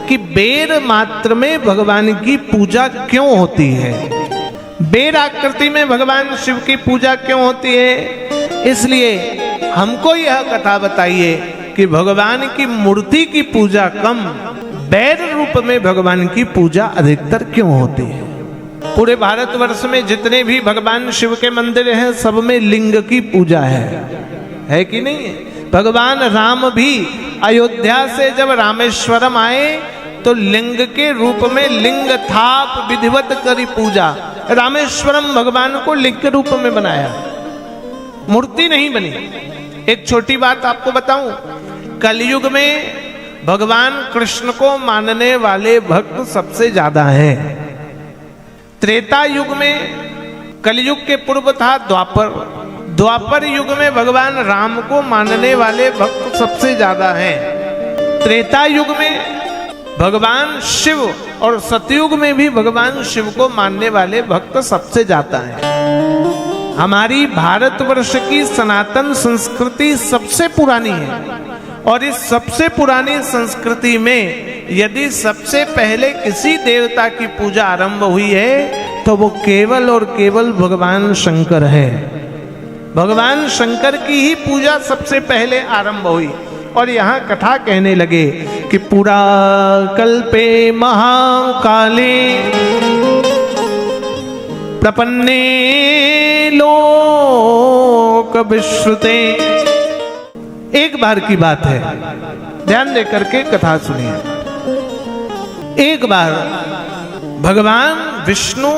कि बेर मात्र में भगवान की पूजा क्यों होती है, बेर आकृति में भगवान शिव की पूजा क्यों होती है। इसलिए हमको यह कथा बताइए कि भगवान की मूर्ति की पूजा कम, बैर रूप में भगवान की पूजा अधिकतर क्यों होती है। पूरे भारतवर्ष में जितने भी भगवान शिव के मंदिर हैं सब में लिंग की पूजा है कि नहीं है। भगवान राम भी अयोध्या से जब रामेश्वरम आए तो लिंग के रूप में लिंग थाप विधिवत करी पूजा, रामेश्वरम भगवान को लिंग के रूप में बनाया, मूर्ति नहीं बनी। एक छोटी बात आपको बताऊं, कलयुग में भगवान कृष्ण को मानने वाले भक्त सबसे ज्यादा हैं। त्रेता युग में, कलयुग के पूर्व था द्वापर, द्वापर युग में भगवान राम को मानने वाले भक्त सबसे ज्यादा हैं। त्रेता युग में भगवान शिव और सतयुग में भी भगवान शिव को मानने वाले भक्त सबसे ज्यादा हैं। हमारी भारतवर्ष की सनातन संस्कृति सबसे पुरानी है और इस सबसे पुरानी संस्कृति में यदि सबसे पहले किसी देवता की पूजा आरंभ हुई है तो वो केवल और केवल भगवान शंकर है। भगवान शंकर की ही पूजा सबसे पहले आरंभ हुई। और यहाँ कथा कहने लगे कि पुरा कल्पे महाकाले प्रपन्ने लोक विश्रुते। एक बार की बात है, ध्यान देकर के कथा सुनिए। एक बार भगवान विष्णु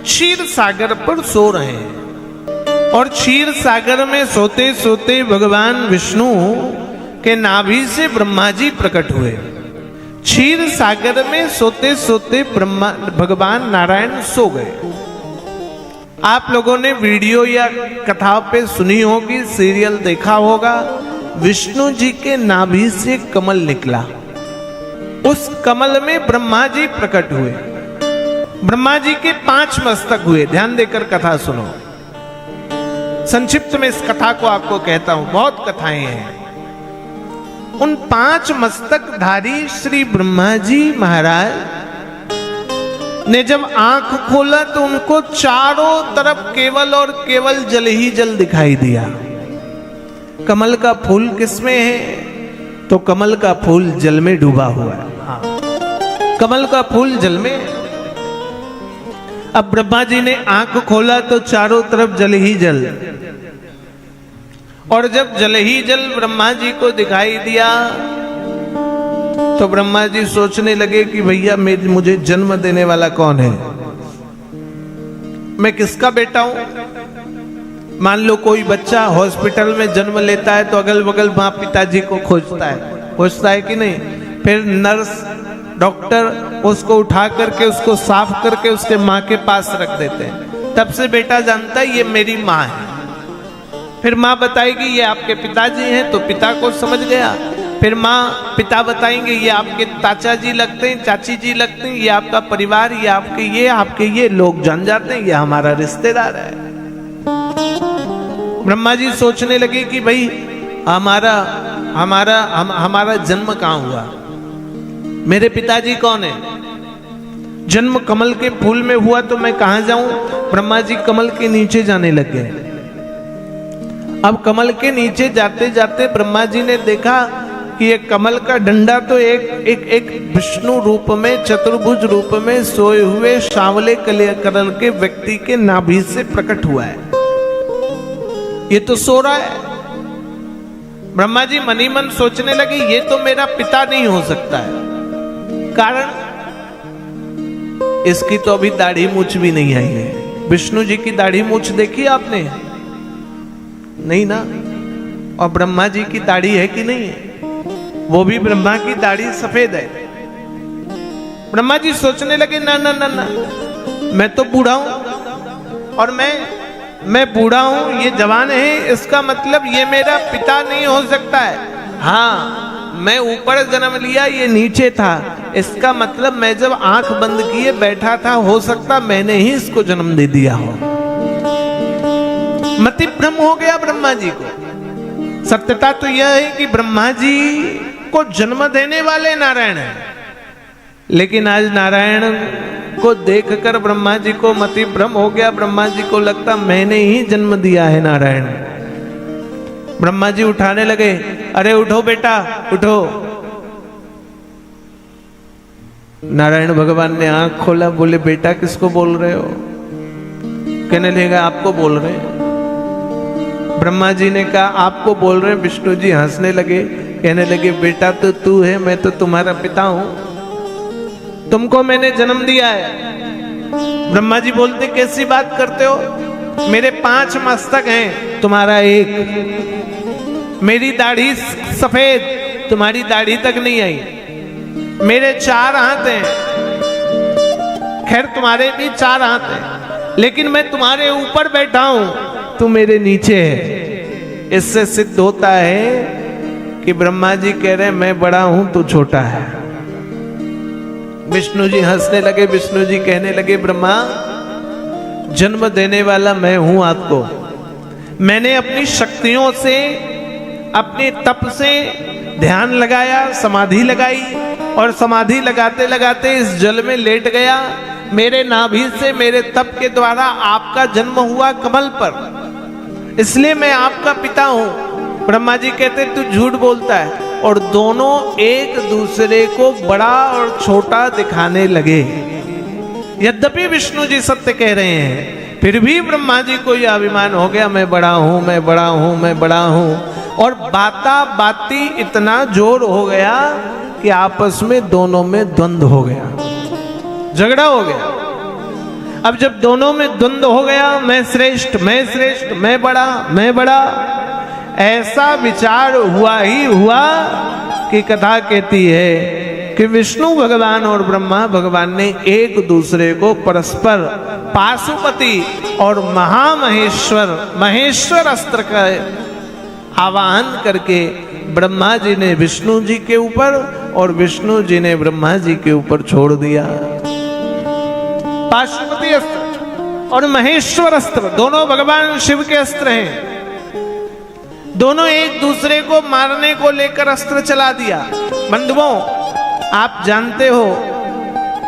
क्षीर सागर पर सो रहे हैं और क्षीर सागर में सोते सोते भगवान विष्णु के नाभि से ब्रह्मा जी प्रकट हुए। क्षीर सागर में सोते सोते भगवान नारायण सो गए। आप लोगों ने वीडियो या कथा पे सुनी होगी, सीरियल देखा होगा, विष्णु जी के नाभि से कमल निकला, उस कमल में ब्रह्मा जी प्रकट हुए। ब्रह्मा जी के 5 मस्तक हुए। ध्यान देकर कथा सुनो। संक्षिप्त में इस कथा को आपको कहता हूं, बहुत कथाएं हैं। उन 5 मस्तकधारी श्री ब्रह्मा जी महाराज ने जब आंख खोला तो उनको चारों तरफ केवल और केवल जल ही जल दिखाई दिया। कमल का फूल किसमें है? तो कमल का फूल जल में डूबा हुआ है। हाँ, कमल का फूल जल में। अब ब्रह्मा जी ने आंख खोला तो चारों तरफ जल ही जल, और जब जल ही जल ब्रह्मा जी को दिखाई दिया तो ब्रह्मा जी सोचने लगे कि भैया मुझे जन्म देने वाला कौन है, मैं किसका बेटा हूं। मान लो कोई बच्चा हॉस्पिटल में जन्म लेता है तो अगल बगल माँ पिताजी को खोजता है कि नहीं। फिर नर्स डॉक्टर उसको उठा करके उसको साफ करके उसके माँ के पास रख देते हैं। तब से बेटा जानता है ये मेरी माँ है। फिर माँ बताएगी ये आपके पिताजी हैं तो पिता को समझ गया। फिर माँ पिता बताएंगे ये आपके चाचा जी लगते हैं, चाची जी लगते हैं, ये आपका परिवार, ये आपके ये लोग जान जाते हैं ये हमारा रिश्तेदार है। ब्रह्मा जी सोचने लगे कि भाई हमारा जन्म कहाँ हुआ, मेरे पिताजी कौन है। जन्म कमल के फूल में हुआ तो मैं कहाँ जाऊं। ब्रह्मा जी कमल के नीचे जाने लग गए। अब कमल के नीचे जाते जाते ब्रह्मा जी ने देखा कि ये कमल का डंडा तो एक विष्णु रूप में, चतुर्भुज रूप में सोए हुए सांवले कलर के व्यक्ति के नाभि से प्रकट हुआ है। ये तो सो रहा है। ब्रह्मा जी मनी मन सोचने लगे ये तो मेरा पिता नहीं हो सकता है। कारण इसकी तो अभी दाढ़ी मूछ भी नहीं आई है। विष्णु जी की दाढ़ी मूछ देखी आपने? नहीं ना। और ब्रह्मा जी की दाढ़ी है कि नहीं है? वो भी ब्रह्मा की दाढ़ी सफेद है। ब्रह्मा जी सोचने लगे ना ना ना ना, मैं तो बूढ़ा हूं और मैं बूढ़ा हूं, ये जवान है, इसका मतलब ये मेरा पिता नहीं हो सकता है। हाँ, मैं ऊपर जन्म लिया, ये नीचे था, इसका मतलब मैं जब आंख बंद किए बैठा था, हो सकता मैंने ही इसको जन्म दे दिया हो। मति भ्रम हो गया ब्रह्मा जी को। सत्यता तो यह है कि ब्रह्मा जी को जन्म देने वाले नारायण हैं, लेकिन आज नारायण को देखकर ब्रह्मा जी को मति भ्रम हो गया। ब्रह्मा जी को लगता मैंने ही जन्म दिया है नारायण। ब्रह्मा जी उठाने लगे, अरे उठो बेटा उठो। नारायण भगवान ने आंख खोला, बोले बेटा किसको बोल रहे हो? कहने लगा आपको बोल रहे हैं। ब्रह्मा जी ने कहा आपको बोल रहे हैं। विष्णु जी हंसने लगे, कहने लगे बेटा तो तू है, मैं तो तुम्हारा पिता हूं, तुमको मैंने जन्म दिया है। ब्रह्मा जी बोलते कैसी बात करते हो? मेरे 5 मस्तक हैं, तुम्हारा 1। मेरी दाढ़ी सफेद, तुम्हारी दाढ़ी तक नहीं आई। मेरे 4 हाथ हैं, खैर तुम्हारे भी 4 हाथ हैं, लेकिन मैं तुम्हारे ऊपर बैठा हूं, तू मेरे नीचे है। इससे सिद्ध होता है कि ब्रह्मा जी कह रहे हैं मैं बड़ा हूं तू छोटा है। विष्णु जी हंसने लगे। विष्णु जी कहने लगे ब्रह्मा जन्म देने वाला मैं हूं आपको। मैंने अपनी शक्तियों से, अपने तप से ध्यान लगाया, समाधि लगाई, और समाधि लगाते लगाते इस जल में लेट गया। मेरे नाभि से मेरे तप के द्वारा आपका जन्म हुआ कमल पर, इसलिए मैं आपका पिता हूं। ब्रह्मा जी कहते तू झूठ बोलता है। और दोनों एक दूसरे को बड़ा और छोटा दिखाने लगे। यद्यपि विष्णु जी सत्य कह रहे हैं, फिर भी ब्रह्मा जी को यह अभिमान हो गया मैं बड़ा हूं, मैं बड़ा हूं, मैं बड़ा हूं। और बाता बाती इतना जोर हो गया कि आपस में दोनों में द्वंद्व हो गया, झगड़ा हो गया। अब जब दोनों में द्वंद्व हो गया, मैं श्रेष्ठ, मैं श्रेष्ठ, मैं बड़ा, मैं बड़ा, ऐसा विचार हुआ ही हुआ कि कथा कहती है कि विष्णु भगवान और ब्रह्मा भगवान ने एक दूसरे को परस्पर पाशुपति और महामहेश्वर, महेश्वर अस्त्र का आवाहन करके ब्रह्मा जी ने विष्णु जी के ऊपर और विष्णु जी ने ब्रह्मा जी के ऊपर छोड़ दिया। पाशुपति अस्त्र और महेश्वर अस्त्र दोनों भगवान शिव के अस्त्र हैं। दोनों एक दूसरे को मारने को लेकर अस्त्र चला दिया। बंधुओं, आप जानते हो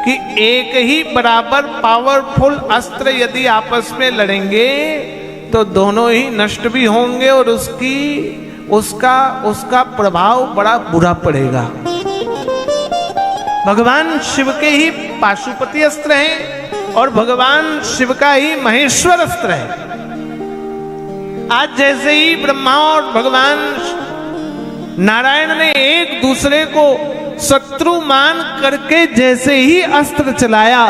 कि एक ही बराबर पावरफुल अस्त्र यदि आपस में लड़ेंगे तो दोनों ही नष्ट भी होंगे और उसका प्रभाव बड़ा बुरा पड़ेगा। भगवान शिव के ही पाशुपति अस्त्र हैं और भगवान शिव का ही महेश्वर अस्त्र है। आज जैसे ही ब्रह्मा और भगवान नारायण ने एक दूसरे को शत्रु मान करके जैसे ही अस्त्र चलाया,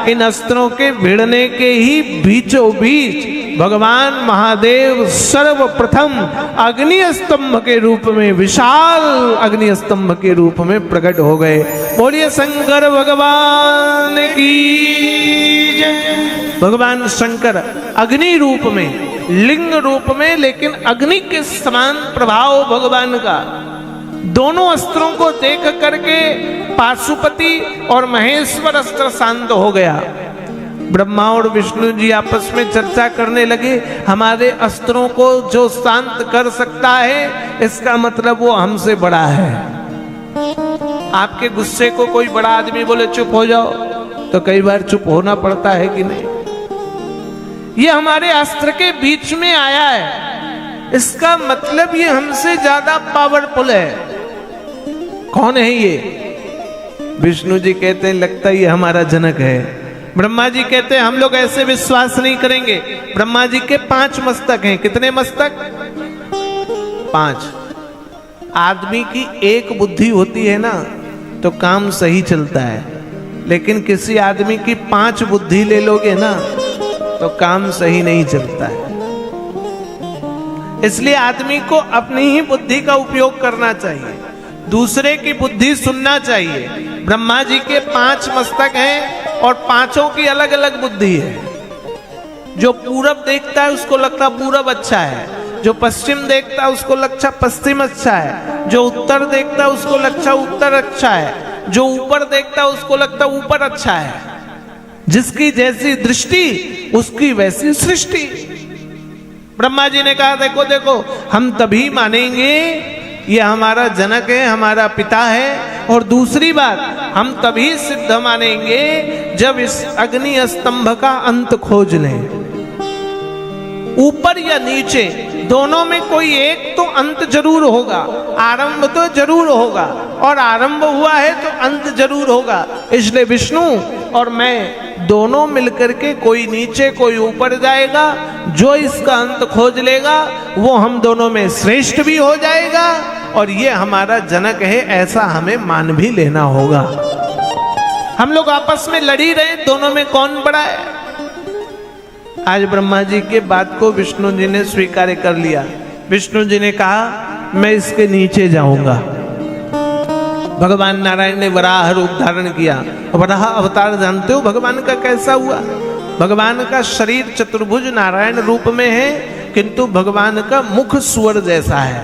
इन अस्त्रों के भिड़ने के ही बीचों बीच भगवान महादेव सर्वप्रथम अग्नि स्तंभ के रूप में, विशाल अग्नि स्तंभ के रूप में प्रकट हो गए। बोलिए शंकर भगवान की जय। भगवान शंकर अग्नि रूप में, लिंग रूप में, लेकिन अग्नि के समान प्रभाव भगवान का। दोनों अस्त्रों को देख करके पाशुपति और महेश्वर अस्त्र शांत हो गया। ब्रह्मा और विष्णु जी आपस में चर्चा करने लगे, हमारे अस्त्रों को जो शांत कर सकता है इसका मतलब वो हमसे बड़ा है। आपके गुस्से को कोई बड़ा आदमी बोले चुप हो जाओ तो कई बार चुप होना पड़ता है कि नहीं? ये हमारे अस्त्र के बीच में आया है, इसका मतलब ये हमसे ज्यादा पावरफुल है। कौन है ये? विष्णु जी कहते हैं लगता है ये हमारा जनक है। ब्रह्मा जी कहते हैं हम लोग ऐसे विश्वास नहीं करेंगे। ब्रह्मा जी के 5 मस्तक हैं। कितने मस्तक? 5। आदमी की एक बुद्धि होती है ना तो काम सही चलता है, लेकिन किसी आदमी की 5 बुद्धि ले लोगे ना तो काम सही नहीं चलता है। इसलिए आदमी को अपनी ही बुद्धि का उपयोग करना चाहिए, दूसरे की बुद्धि सुनना चाहिए। ब्रह्मा जी के 5 मस्तक हैं और 5 की अलग अलग बुद्धि है। जो पूरब देखता है उसको लगता पूरब अच्छा है, जो पश्चिम देखता है उसको लगता पश्चिम अच्छा है, जो उत्तर देखता है उसको लगता उत्तर अच्छा है, जो ऊपर देखता है उसको लगता ऊपर अच्छा है। जिसकी जैसी दृष्टि उसकी वैसी सृष्टि। ब्रह्मा जी ने कहा देखो देखो, हम तभी मानेंगे ये हमारा जनक है, हमारा पिता है, और दूसरी बात, हम तभी सिद्ध मानेंगे जब इस अग्नि स्तंभ का अंत खोज लें। ऊपर या नीचे दोनों में कोई एक तो अंत जरूर होगा, आरंभ तो जरूर होगा, और आरंभ हुआ है तो अंत जरूर होगा। इसलिए विष्णु और मैं दोनों मिलकर के कोई नीचे कोई ऊपर जाएगा, जो इसका अंत खोज लेगा वो हम दोनों में श्रेष्ठ भी हो जाएगा, और ये हमारा जनक है ऐसा हमें मान भी लेना होगा। हम लोग आपस में लड़ी रहे, दोनों में कौन बड़ा है। आज ब्रह्मा जी के बात को विष्णु जी ने स्वीकार कर लिया। विष्णु जी ने कहा मैं इसके नीचे जाऊंगा। भगवान नारायण ने वराह रूप धारण किया। वराह अवतार जानते हो भगवान का कैसा हुआ? भगवान का शरीर चतुर्भुज नारायण रूप में है, किंतु भगवान का मुख सुअर जैसा है।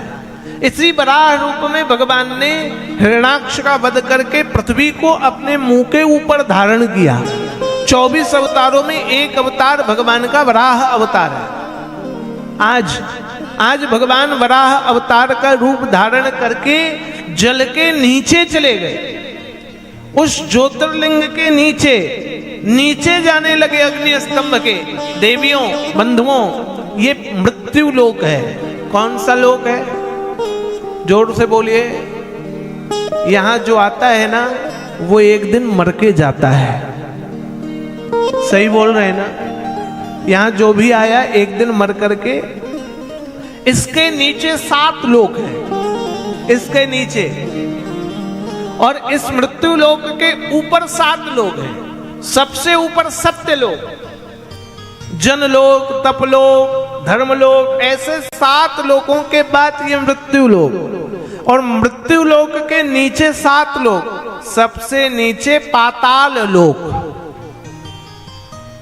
इसी वराह रूप में भगवान ने हिरण्याक्ष का वध करके पृथ्वी को अपने मुंह के ऊपर धारण किया। 24 अवतारों में एक अवतार भगवान का वराह अवतार है। आज भगवान वराह अवतार का रूप धारण करके जल के नीचे चले गए। उस ज्योतिर्लिंग के नीचे जाने लगे अग्नि स्तंभ के। देवियों बंधुओं, ये मृत्यु लोक है। कौन सा लोक है? जोर से बोलिए। यहां जो आता है ना वो एक दिन मर के जाता है। सही बोल रहे हैं ना? यहां जो भी आया एक दिन मर करके। इसके नीचे 7 लोक हैं, इसके नीचे, और इस मृत्यु लोक के ऊपर 7 लोक हैं। सबसे ऊपर सत्य लोक, जनलोक, तपलोक, धर्मलोक, ऐसे 7 लोकों के बाद ये मृत्यु लोक। और मृत्यु लोक के नीचे 7 लोक, सबसे नीचे पाताल लोक,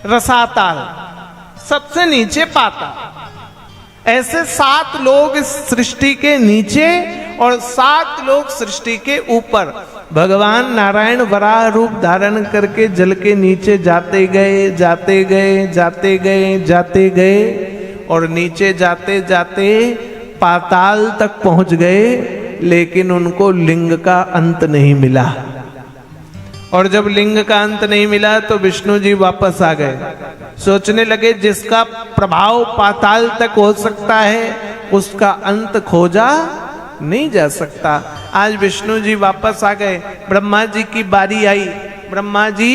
रसाताल, सबसे नीचे पाताल। ऐसे 7 लोग इस सृष्टि के नीचे और 7 लोग सृष्टि के ऊपर। भगवान नारायण वराह रूप धारण करके जल के नीचे जाते गए, जाते गए, जाते गए, जाते गए, और नीचे जाते जाते पाताल तक पहुंच गए, लेकिन उनको लिंग का अंत नहीं मिला। और जब लिंग का अंत नहीं मिला तो विष्णु जी वापस आ गए। सोचने लगे जिसका प्रभाव पाताल तक हो सकता है उसका अंत खोजा नहीं जा सकता। आज विष्णु जी वापस आ गए। ब्रह्मा जी की बारी आई। ब्रह्मा जी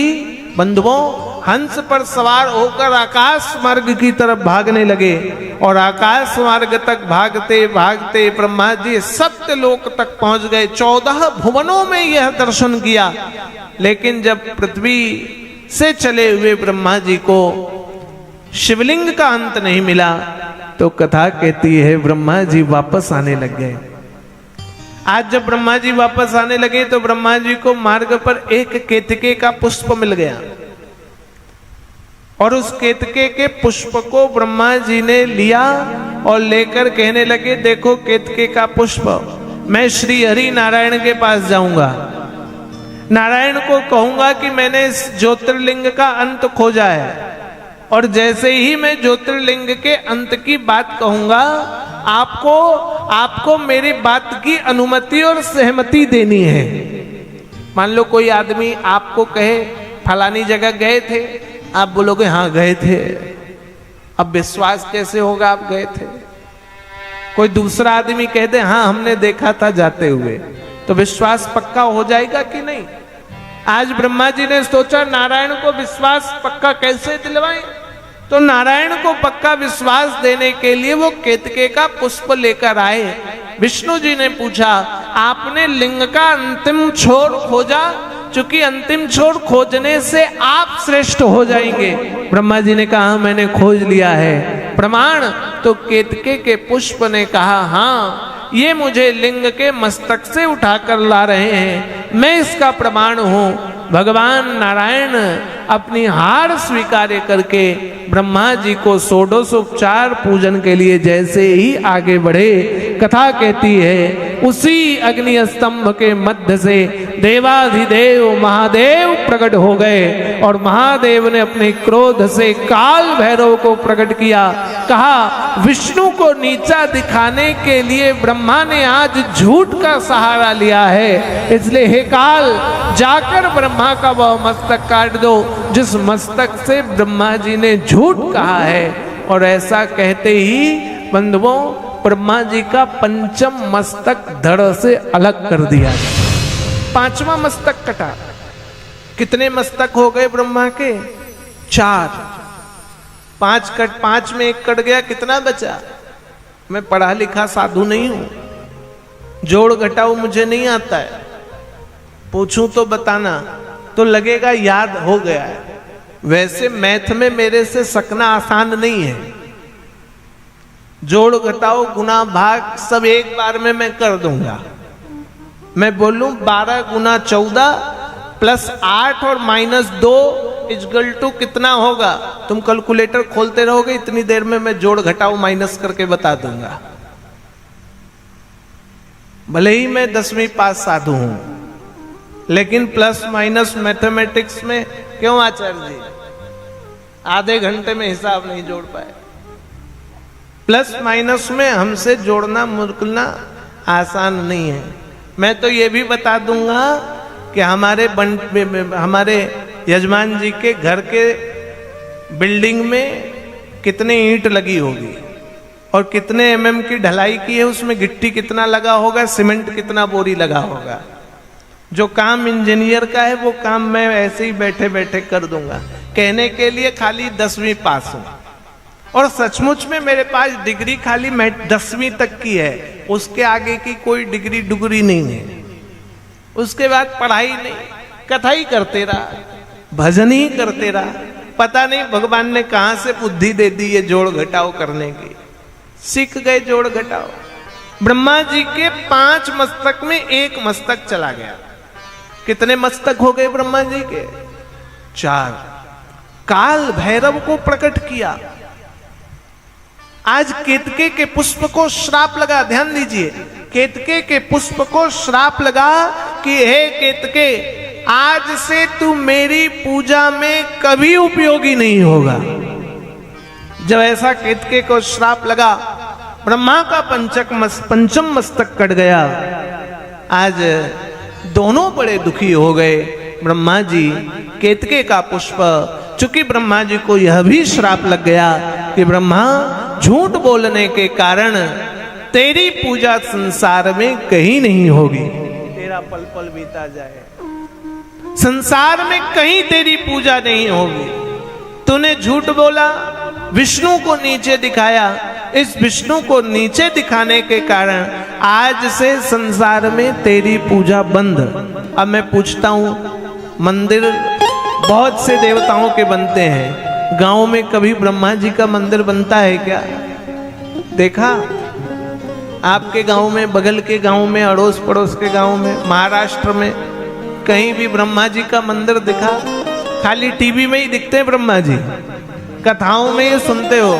बंधुओं हंस पर सवार होकर आकाश मार्ग की तरफ भागने लगे, और आकाश मार्ग तक भागते भागते ब्रह्मा जी सत्य लोक तक पहुंच गए। 14 भुवनों में यह दर्शन किया। लेकिन जब पृथ्वी से चले हुए ब्रह्मा जी को शिवलिंग का अंत नहीं मिला तो कथा कहती है ब्रह्मा जी वापस आने लग गए। आज जब ब्रह्मा जी वापस आने लगे तो ब्रह्मा जी को मार्ग पर एक केतके का पुष्प मिल गया, और उस केतके के पुष्प को ब्रह्मा जी ने लिया और लेकर कहने लगे देखो केतके का पुष्प, मैं श्री हरि नारायण के पास जाऊंगा, नारायण को कहूंगा कि मैंने इस ज्योतिर्लिंग का अंत खोजा है, और जैसे ही मैं ज्योतिर्लिंग के अंत की बात कहूंगा आपको मेरी बात की अनुमति और सहमति देनी है। मान लो कोई आदमी आपको कहे फलानी जगह गए थे, आप बोलोगे हाँ गए थे। अब विश्वास कैसे होगा आप गए थे? कोई दूसरा आदमी कह दे हाँ हमने देखा था जाते हुए, तो विश्वास पक्का हो जाएगा कि नहीं? आज ब्रह्मा जी ने सोचा नारायण को विश्वास पक्का कैसे दिलवाएं, तो नारायण को पक्का विश्वास देने के लिए वो केतके का पुष्प लेकर आए। विष्णु जी ने पूछा आपने लिंग का अंतिम छोर खोजा? चूंकि अंतिम छोर खोजने से आप श्रेष्ठ हो जाएंगे। ब्रह्मा जी ने कहा मैंने खोज लिया है। प्रमाण? तो केतके के पुष्प ने कहा हाँ ये मुझे लिंग के मस्तक से उठाकर ला रहे हैं, मैं इसका प्रमाण हूं। भगवान नारायण अपनी हार स्वीकार करके ब्रह्मा जी को षोडशोपचार पूजन के लिए जैसे ही आगे बढ़े, कथा कहती है उसी अग्नि स्तंभ के मध्य से देवाधिदेव महादेव प्रकट हो गए और महादेव ने अपने क्रोध से काल भैरव को प्रकट किया। कहा विष्णु को नीचा दिखाने के लिए ब्रह्मा ने आज झूठ का सहारा लिया है, इसलिए हे काल जाकर ब्रह्मा का वह मस्तक काट दो जिस मस्तक से ब्रह्मा जी ने झूठ कहा है। और ऐसा कहते ही बंधुओं ब्रह्मा जी का पंचम मस्तक धड़ से अलग कर दिया, पांचवा मस्तक कटा। कितने मस्तक हो गए ब्रह्मा के? 4। 5 में एक कट गया, कितना बचा? मैं पढ़ा लिखा साधु नहीं हूं, जोड़ घटाओ मुझे नहीं आता है, पूछूं तो बताना तो लगेगा याद हो गया है। वैसे मैथ में मेरे से सकना आसान नहीं है, जोड़ घटाओ गुना भाग सब एक बार में मैं कर दूंगा। मैं बोलूं 12 गुना 14 प्लस 8 और माइनस 2 इक्वल टू कितना होगा, तुम कैलकुलेटर खोलते रहोगे, इतनी देर में मैं जोड़ घटाओ माइनस करके बता दूंगा। भले ही मैं 10वीं पास साधु हूं, लेकिन प्लस माइनस मैथमेटिक्स में क्यों आचार्य जी आधे घंटे में हिसाब नहीं जोड़ पाए? प्लस माइनस में हमसे जोड़ना मुश्किल आसान नहीं है। मैं तो ये भी बता दूंगा कि हमारे यजमान जी के घर के बिल्डिंग में कितने ईंट लगी होगी और कितने एमएम की ढलाई की है, उसमें गिट्टी कितना लगा होगा, सीमेंट कितना बोरी लगा होगा। जो काम इंजीनियर का है वो काम मैं ऐसे ही बैठे बैठे कर दूंगा। कहने के लिए खाली 10वीं पास हूं और सचमुच में मेरे पास डिग्री खाली 10वीं तक की है, उसके आगे की कोई डिग्री डुगरी नहीं है। उसके बाद पढ़ाई नहीं, कथा ही करते रहा, भजन ही करते रहा। पता नहीं भगवान ने कहां से बुद्धि दे दी ये जोड़ घटाओ करने की, सीख गए जोड़ घटाओ। ब्रह्मा जी के 5 मस्तक में एक मस्तक चला गया। कितने मस्तक हो गए ब्रह्मा जी के? 4। काल भैरव को प्रकट किया। आज केतके के पुष्प को श्राप लगा, ध्यान दीजिए, केतके के पुष्प को श्राप लगा कि हे केतके आज से तू मेरी पूजा में कभी उपयोगी नहीं होगा। जब ऐसा केतके को श्राप लगा, ब्रह्मा का पंचम मस्तक कट गया। आज दोनों बड़े दुखी हो गए। ब्रह्मा जी केतके का पुष्प, चूंकि ब्रह्मा जी को यह भी श्राप लग गया कि ब्रह्मा झूठ बोलने के कारण तेरी पूजा संसार में कहीं नहीं होगी, तेरा पल पल बीता जाए, संसार में कहीं तेरी पूजा नहीं होगी। तूने झूठ बोला, विष्णु को नीचे दिखाया, इस विष्णु को नीचे दिखाने के कारण आज से संसार में तेरी पूजा बंद। अब मैं पूछता हूं, मंदिर बहुत से देवताओं के बनते हैं, गांव में कभी ब्रह्मा जी का मंदिर बनता है क्या? देखा आपके गांव में, बगल के गांव में, अड़ोस पड़ोस के गांव में, महाराष्ट्र में कहीं भी ब्रह्मा जी का मंदिर दिखा? खाली टीवी में ही दिखते हैं ब्रह्मा जी, कथाओं में ही सुनते हो।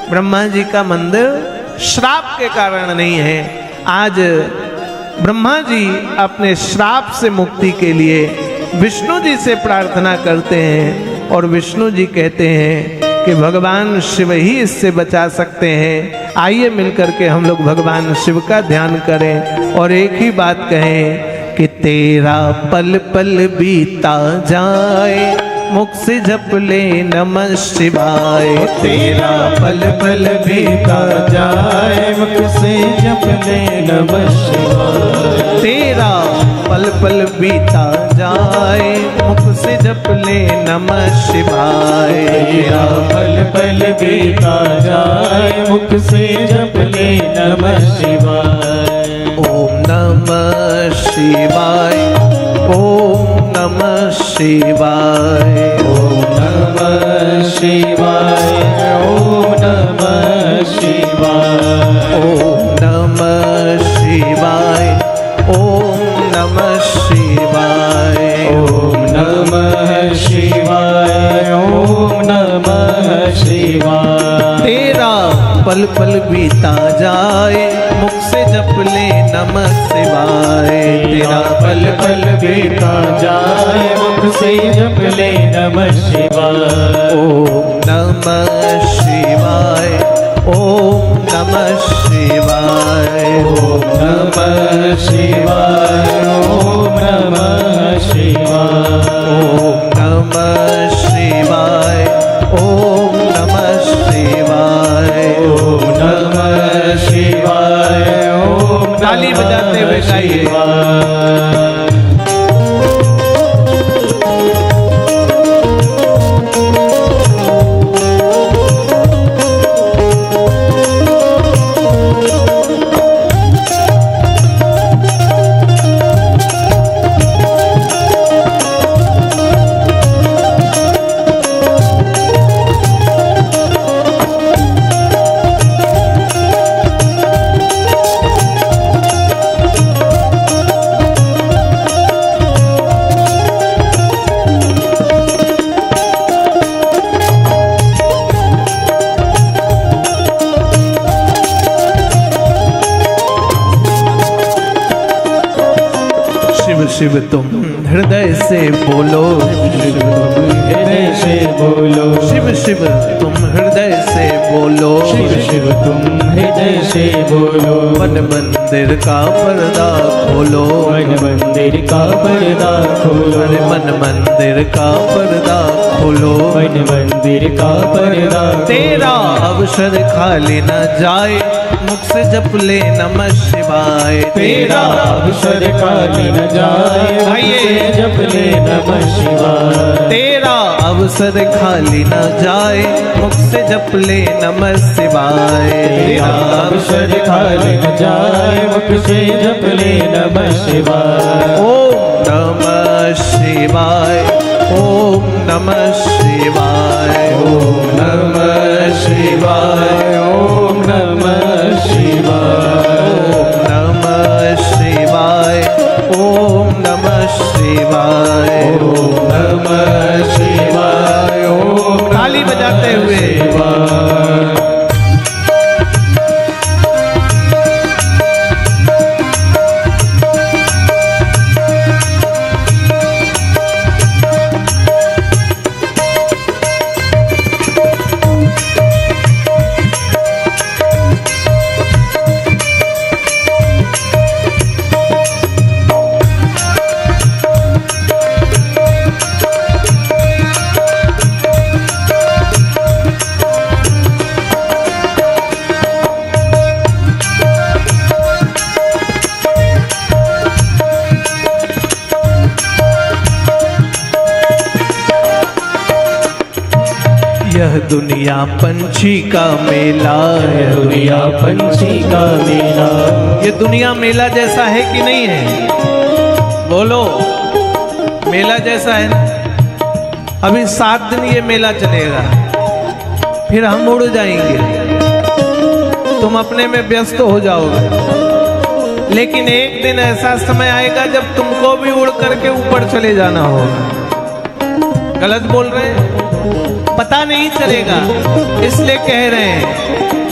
ब्रह्मा जी का मंदिर श्राप के कारण नहीं है। आज ब्रह्मा जी अपने श्राप से मुक्ति के लिए विष्णु जी से प्रार्थना करते हैं और विष्णु जी कहते हैं कि भगवान शिव ही इससे बचा सकते हैं। आइए मिलकर के हम लोग भगवान शिव का ध्यान करें और एक ही बात कहें कि तेरा पल पल बीता जाए, मुख से जप ले नमः शिवाय। तेरा पल पल बीता जाए, मुख से जप ले नमः शिवाय। तेरा पल पल बीता जाए, मुख से जप ले नमः शिवाय। तेरा पल पल बीता जाए, मुख से जप ले नमः शिवाय। ओम नमः शिवाय, ओम नमः शिवाय, ओम नमः शिवाय, ओम नमः शिवाय, ओम नमः शिवाय, ओम नमः शिवाय, ओम नमः शिवाय, ओम नमः शिवाय। तेरा पल पल बीता जाए, मुख से नमः शिवाय। तेरा पल पल बीता जाए मुख से जप ले नमः शिवाय। ओम नमः शिवाय, ओम नमः शिवाय, ओम नमः शिवाय, ओम नमः शिवाय, ओम नमः शिवाय, ओम नमः शिवाय, ओम नमः शिवाय, ओम ताली बजाते हुए गाइए। शिव शिव तुम हृदय से बोलो, हृदय से बोलो, शिव शिव तुम हृदय से बोलो, शिव शिव तुम हृदय से बोलो। मन मंदिर का पर्दा खोलो, मन मंदिर का पर्दा खोलो, अरे मन मंदिर का पर्दा खोलो। मन मंदिर का पर्दा तेरा अवसर खाली न जाए, मुख से जप ले नमः शिवाय। तेरा अवसर खाली न जाए, आइए। जप ले नमः शिवाय। तेरा अवसर खाली न जाए, मुख से जप ले नमः शिवाय। तेरा अवसर खाली न जाए, मुख से जप ले नमः शिवाय। ओम नमः शिवाय, ओम नमः शिवाय, ओम नमः शिवाय, ओम नमः शिवाय, ओम नमः शिवाय, ओम नमः शिवाय, ओम नमः शिवाय, ओम ताली बजाते हुए। शिवाय। यह दुनिया पंछी का मेला है, दुनिया पंछी का मेला। ये दुनिया मेला जैसा है कि नहीं है? बोलो, मेला जैसा है ना? अभी 7 दिन ये मेला चलेगा, फिर हम उड़ जाएंगे, तुम अपने में व्यस्त हो जाओगे। लेकिन एक दिन ऐसा समय आएगा जब तुमको भी उड़ करके ऊपर चले जाना होगा। गलत बोल रहे हैं? पता नहीं चलेगा, इसलिए कह रहे हैं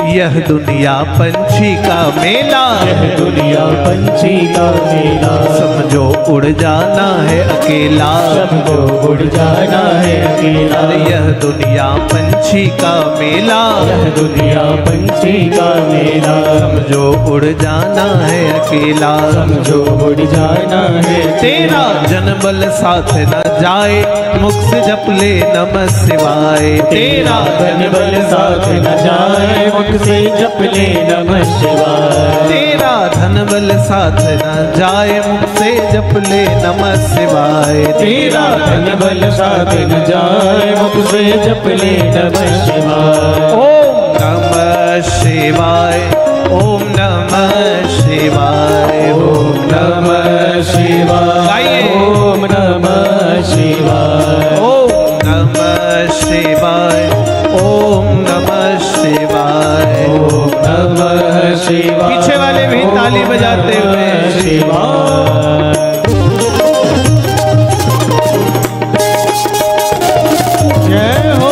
यह दुनिया पंछी का मेला, यह दुनिया पंछी का मेला। समझो उड़ जाना है अकेला, समझो उड़ जाना है अकेला। यह दुनिया पंछी का मेला, यह दुनिया पंछी का मेला। समझो उड़ जाना है अकेला। समझो उड़ जाना है तेरा जनबल साथ न जाए, मुख से जप ले नमः शिवाय। तेरा धनबल साथ न जाए, मुख से जप ले नमः शिवाय। तेरा धनबल साथ न जाए, मुख से जप ले नमः शिवाय। तेरा धनबल साथ न जाए, मुख से जप ले नमः शिवाय। ओम नमः शिवाय, ओम नमः शिवाय, ओम नमः शिवाय, गाइए। ओम नमः शिवाय, ओम नमः शिवाय, ओम नमः शिवाय। ओम नमः शिवाय। पीछे वाले भी ताली बजाते हुए शिवाय। जय हो।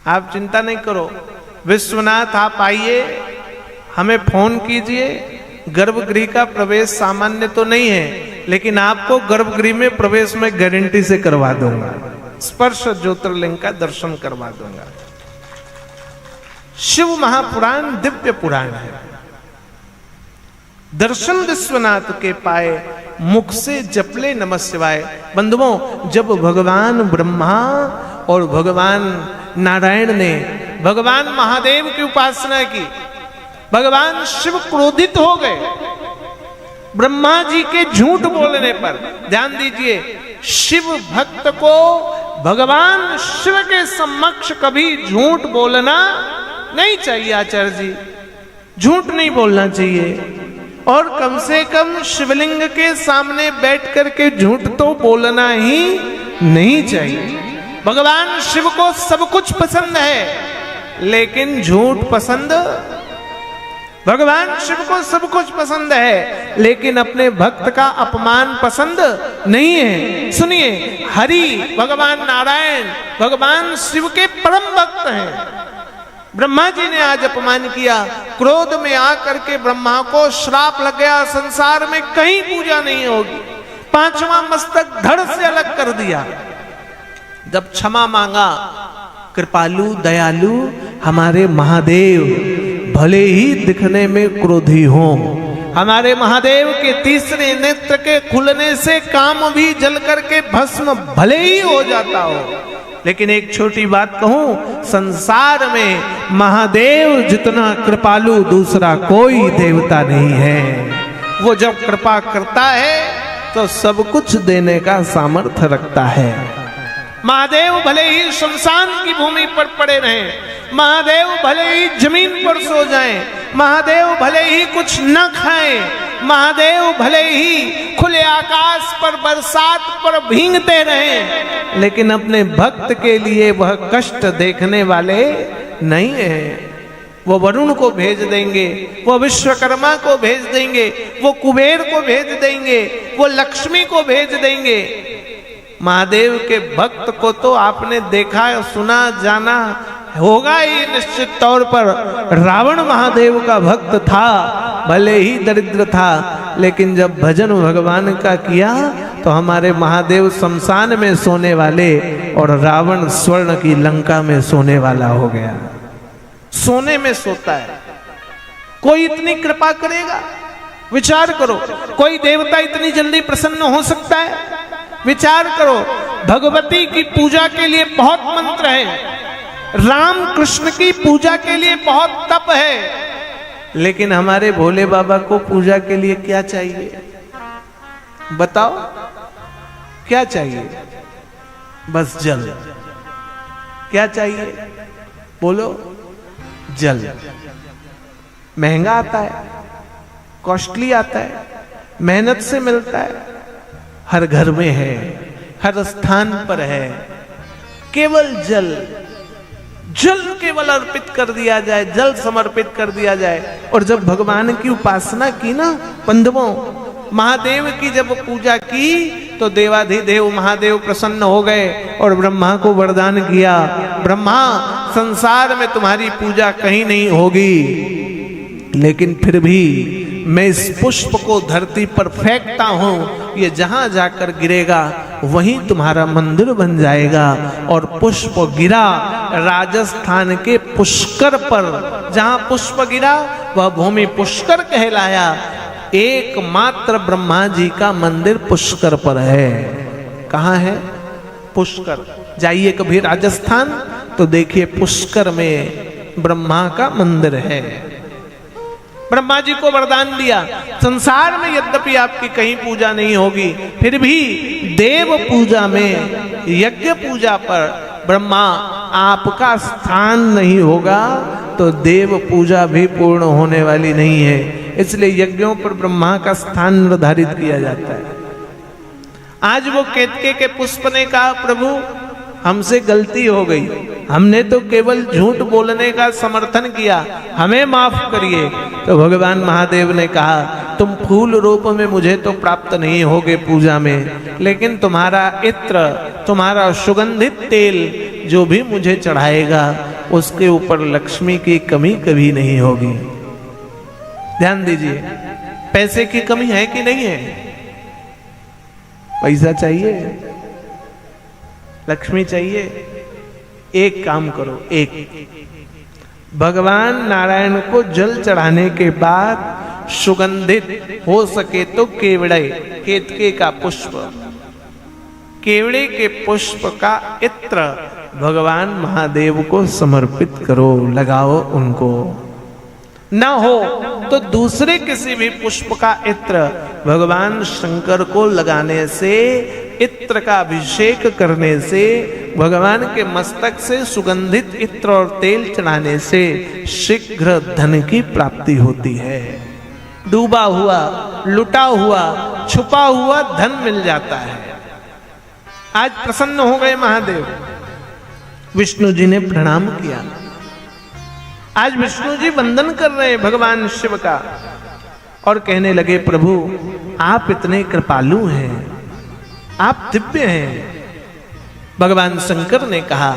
आप चिंता नहीं करो, विश्वनाथ आप आइए, हमें फोन कीजिए। गर्भगृह का प्रवेश सामान्य तो नहीं है, लेकिन आपको गर्भगृह में प्रवेश में गारंटी से करवा दूंगा, स्पर्श ज्योतिर्लिंग का दर्शन करवा दूंगा। शिव महापुराण दिव्य पुराण है। दर्शन विश्वनाथ के पाए, मुख से जपले नमः शिवाय। बंधुओं, जब भगवान ब्रह्मा और भगवान नारायण ने भगवान महादेव की उपासना की, भगवान शिव क्रोधित हो गए ब्रह्मा जी के झूठ बोलने पर। ध्यान दीजिए, शिव भक्त को भगवान शिव के समक्ष कभी झूठ बोलना नहीं चाहिए। आचार्य जी, झूठ नहीं बोलना चाहिए, और कम से कम शिवलिंग के सामने बैठ करके झूठ तो बोलना ही नहीं चाहिए। भगवान शिव को सब कुछ पसंद है, लेकिन झूठ पसंद। भगवान शिव को सब कुछ पसंद है, लेकिन अपने भक्त का अपमान पसंद नहीं है। सुनिए, हरि भगवान नारायण भगवान शिव के परम भक्त हैं। ब्रह्मा जी ने आज अपमान किया, क्रोध में आकर के ब्रह्मा को श्राप लग गया, संसार में कहीं पूजा नहीं होगी। पांचवा मस्तक धड़ से अलग कर दिया। जब क्षमा मांगा, कृपालु दयालु हमारे महादेव भले ही दिखने में क्रोधी हो, हमारे महादेव के तीसरे नेत्र के खुलने से काम भी जल करके भस्म भले ही हो जाता हो, लेकिन एक छोटी बात कहूं, संसार में महादेव जितना कृपालु दूसरा कोई देवता नहीं है। वो जब कृपा करता है तो सब कुछ देने का सामर्थ्य रखता है। महादेव भले ही शमशान की भूमि पर पड़े रहें, महादेव भले ही जमीन पर सो जाएं, महादेव भले ही कुछ न खाएं, महादेव भले ही खुले आकाश पर बरसात पर भींगते रहें, लेकिन अपने भक्त के लिए वह कष्ट देखने वाले नहीं हैं। वो वरुण को भेज देंगे, वो विश्वकर्मा को भेज देंगे, वो कुबेर को भेज देंगे, वो लक्ष्मी को भेज देंगे। महादेव के भक्त को तो आपने देखा सुना जाना होगा ही निश्चित तौर पर। रावण महादेव का भक्त था, भले ही दरिद्र था, लेकिन जब भजन भगवान का किया तो हमारे महादेव शमशान में सोने वाले और रावण स्वर्ण की लंका में सोने वाला हो गया। सोने में सोता है। कोई इतनी कृपा करेगा? विचार करो, कोई देवता इतनी जल्दी प्रसन्न हो सकता है? विचार करो, भगवती की पूजा के लिए बहुत मंत्र है, राम कृष्ण की पूजा के लिए बहुत तप है, लेकिन हमारे भोले बाबा को पूजा के लिए क्या चाहिए? बताओ, क्या चाहिए? बस जल। क्या चाहिए? बोलो, जल। महंगा आता है, कॉस्टली आता है, मेहनत से मिलता है, हर घर में है, हर स्थान पर है। केवल जल, जल केवल अर्पित कर दिया जाए, जल समर्पित कर दिया जाए। और जब भगवान की उपासना की ना बंधुओं, महादेव की जब पूजा की तो देवाधिदेव महादेव प्रसन्न हो गए और ब्रह्मा को वरदान किया, ब्रह्मा संसार में तुम्हारी पूजा कहीं नहीं होगी, लेकिन फिर भी मैं इस पुष्प को धरती पर फेंकता हूं, ये जहां जाकर गिरेगा वहीं तुम्हारा मंदिर बन जाएगा। और पुष्प गिरा राजस्थान के पुष्कर पर, जहां पुष्प गिरा वह भूमि पुष्कर कहलाया। एकमात्र ब्रह्मा जी का मंदिर पुष्कर पर है। कहाँ है? पुष्कर। जाइए कभी राजस्थान तो देखिए पुष्कर में ब्रह्मा का मंदिर है। ब्रह्मा जी को वरदान दिया, संसार में यद्यपि आपकी कहीं पूजा नहीं होगी, फिर भी देव पूजा में, यज्ञ पूजा पर ब्रह्मा आपका स्थान नहीं होगा तो देव पूजा भी पूर्ण होने वाली नहीं है। इसलिए यज्ञों पर ब्रह्मा का स्थान निर्धारित किया जाता है। आज वो केतके के पुष्प ने कहा, प्रभु हमसे गलती हो गई, हमने तो केवल झूठ बोलने का समर्थन किया, हमें माफ करिए। तो भगवान महादेव ने कहा, तुम फूल रूप में मुझे तो प्राप्त नहीं होगे पूजा में, लेकिन तुम्हारा इत्र, तुम्हारा सुगंधित तेल जो भी मुझे चढ़ाएगा उसके ऊपर लक्ष्मी की कमी कभी नहीं होगी। ध्यान दीजिए, पैसे की कमी है कि नहीं है? पैसा चाहिए, लक्ष्मी चाहिए। एक काम करो, एक भगवान नारायण को जल चढ़ाने के बाद सुगंधित हो सके तो केवड़े केतके का पुष्प, केवड़े के पुष्प का इत्र भगवान महादेव को समर्पित करो, लगाओ उनको। न हो तो दूसरे किसी भी पुष्प का इत्र भगवान शंकर को लगाने से, इत्र का अभिषेक करने से, भगवान के मस्तक से सुगंधित इत्र और तेल चढ़ाने से शीघ्र धन की प्राप्ति होती है। डूबा हुआ, लुटा हुआ, छुपा हुआ धन मिल जाता है। आज प्रसन्न हो गए महादेव, विष्णु जी ने प्रणाम किया। आज विष्णु जी वंदन कर रहे हैं भगवान शिव का और कहने लगे, प्रभु आप इतने कृपालु हैं, आप दिव्य हैं। भगवान शंकर ने कहा,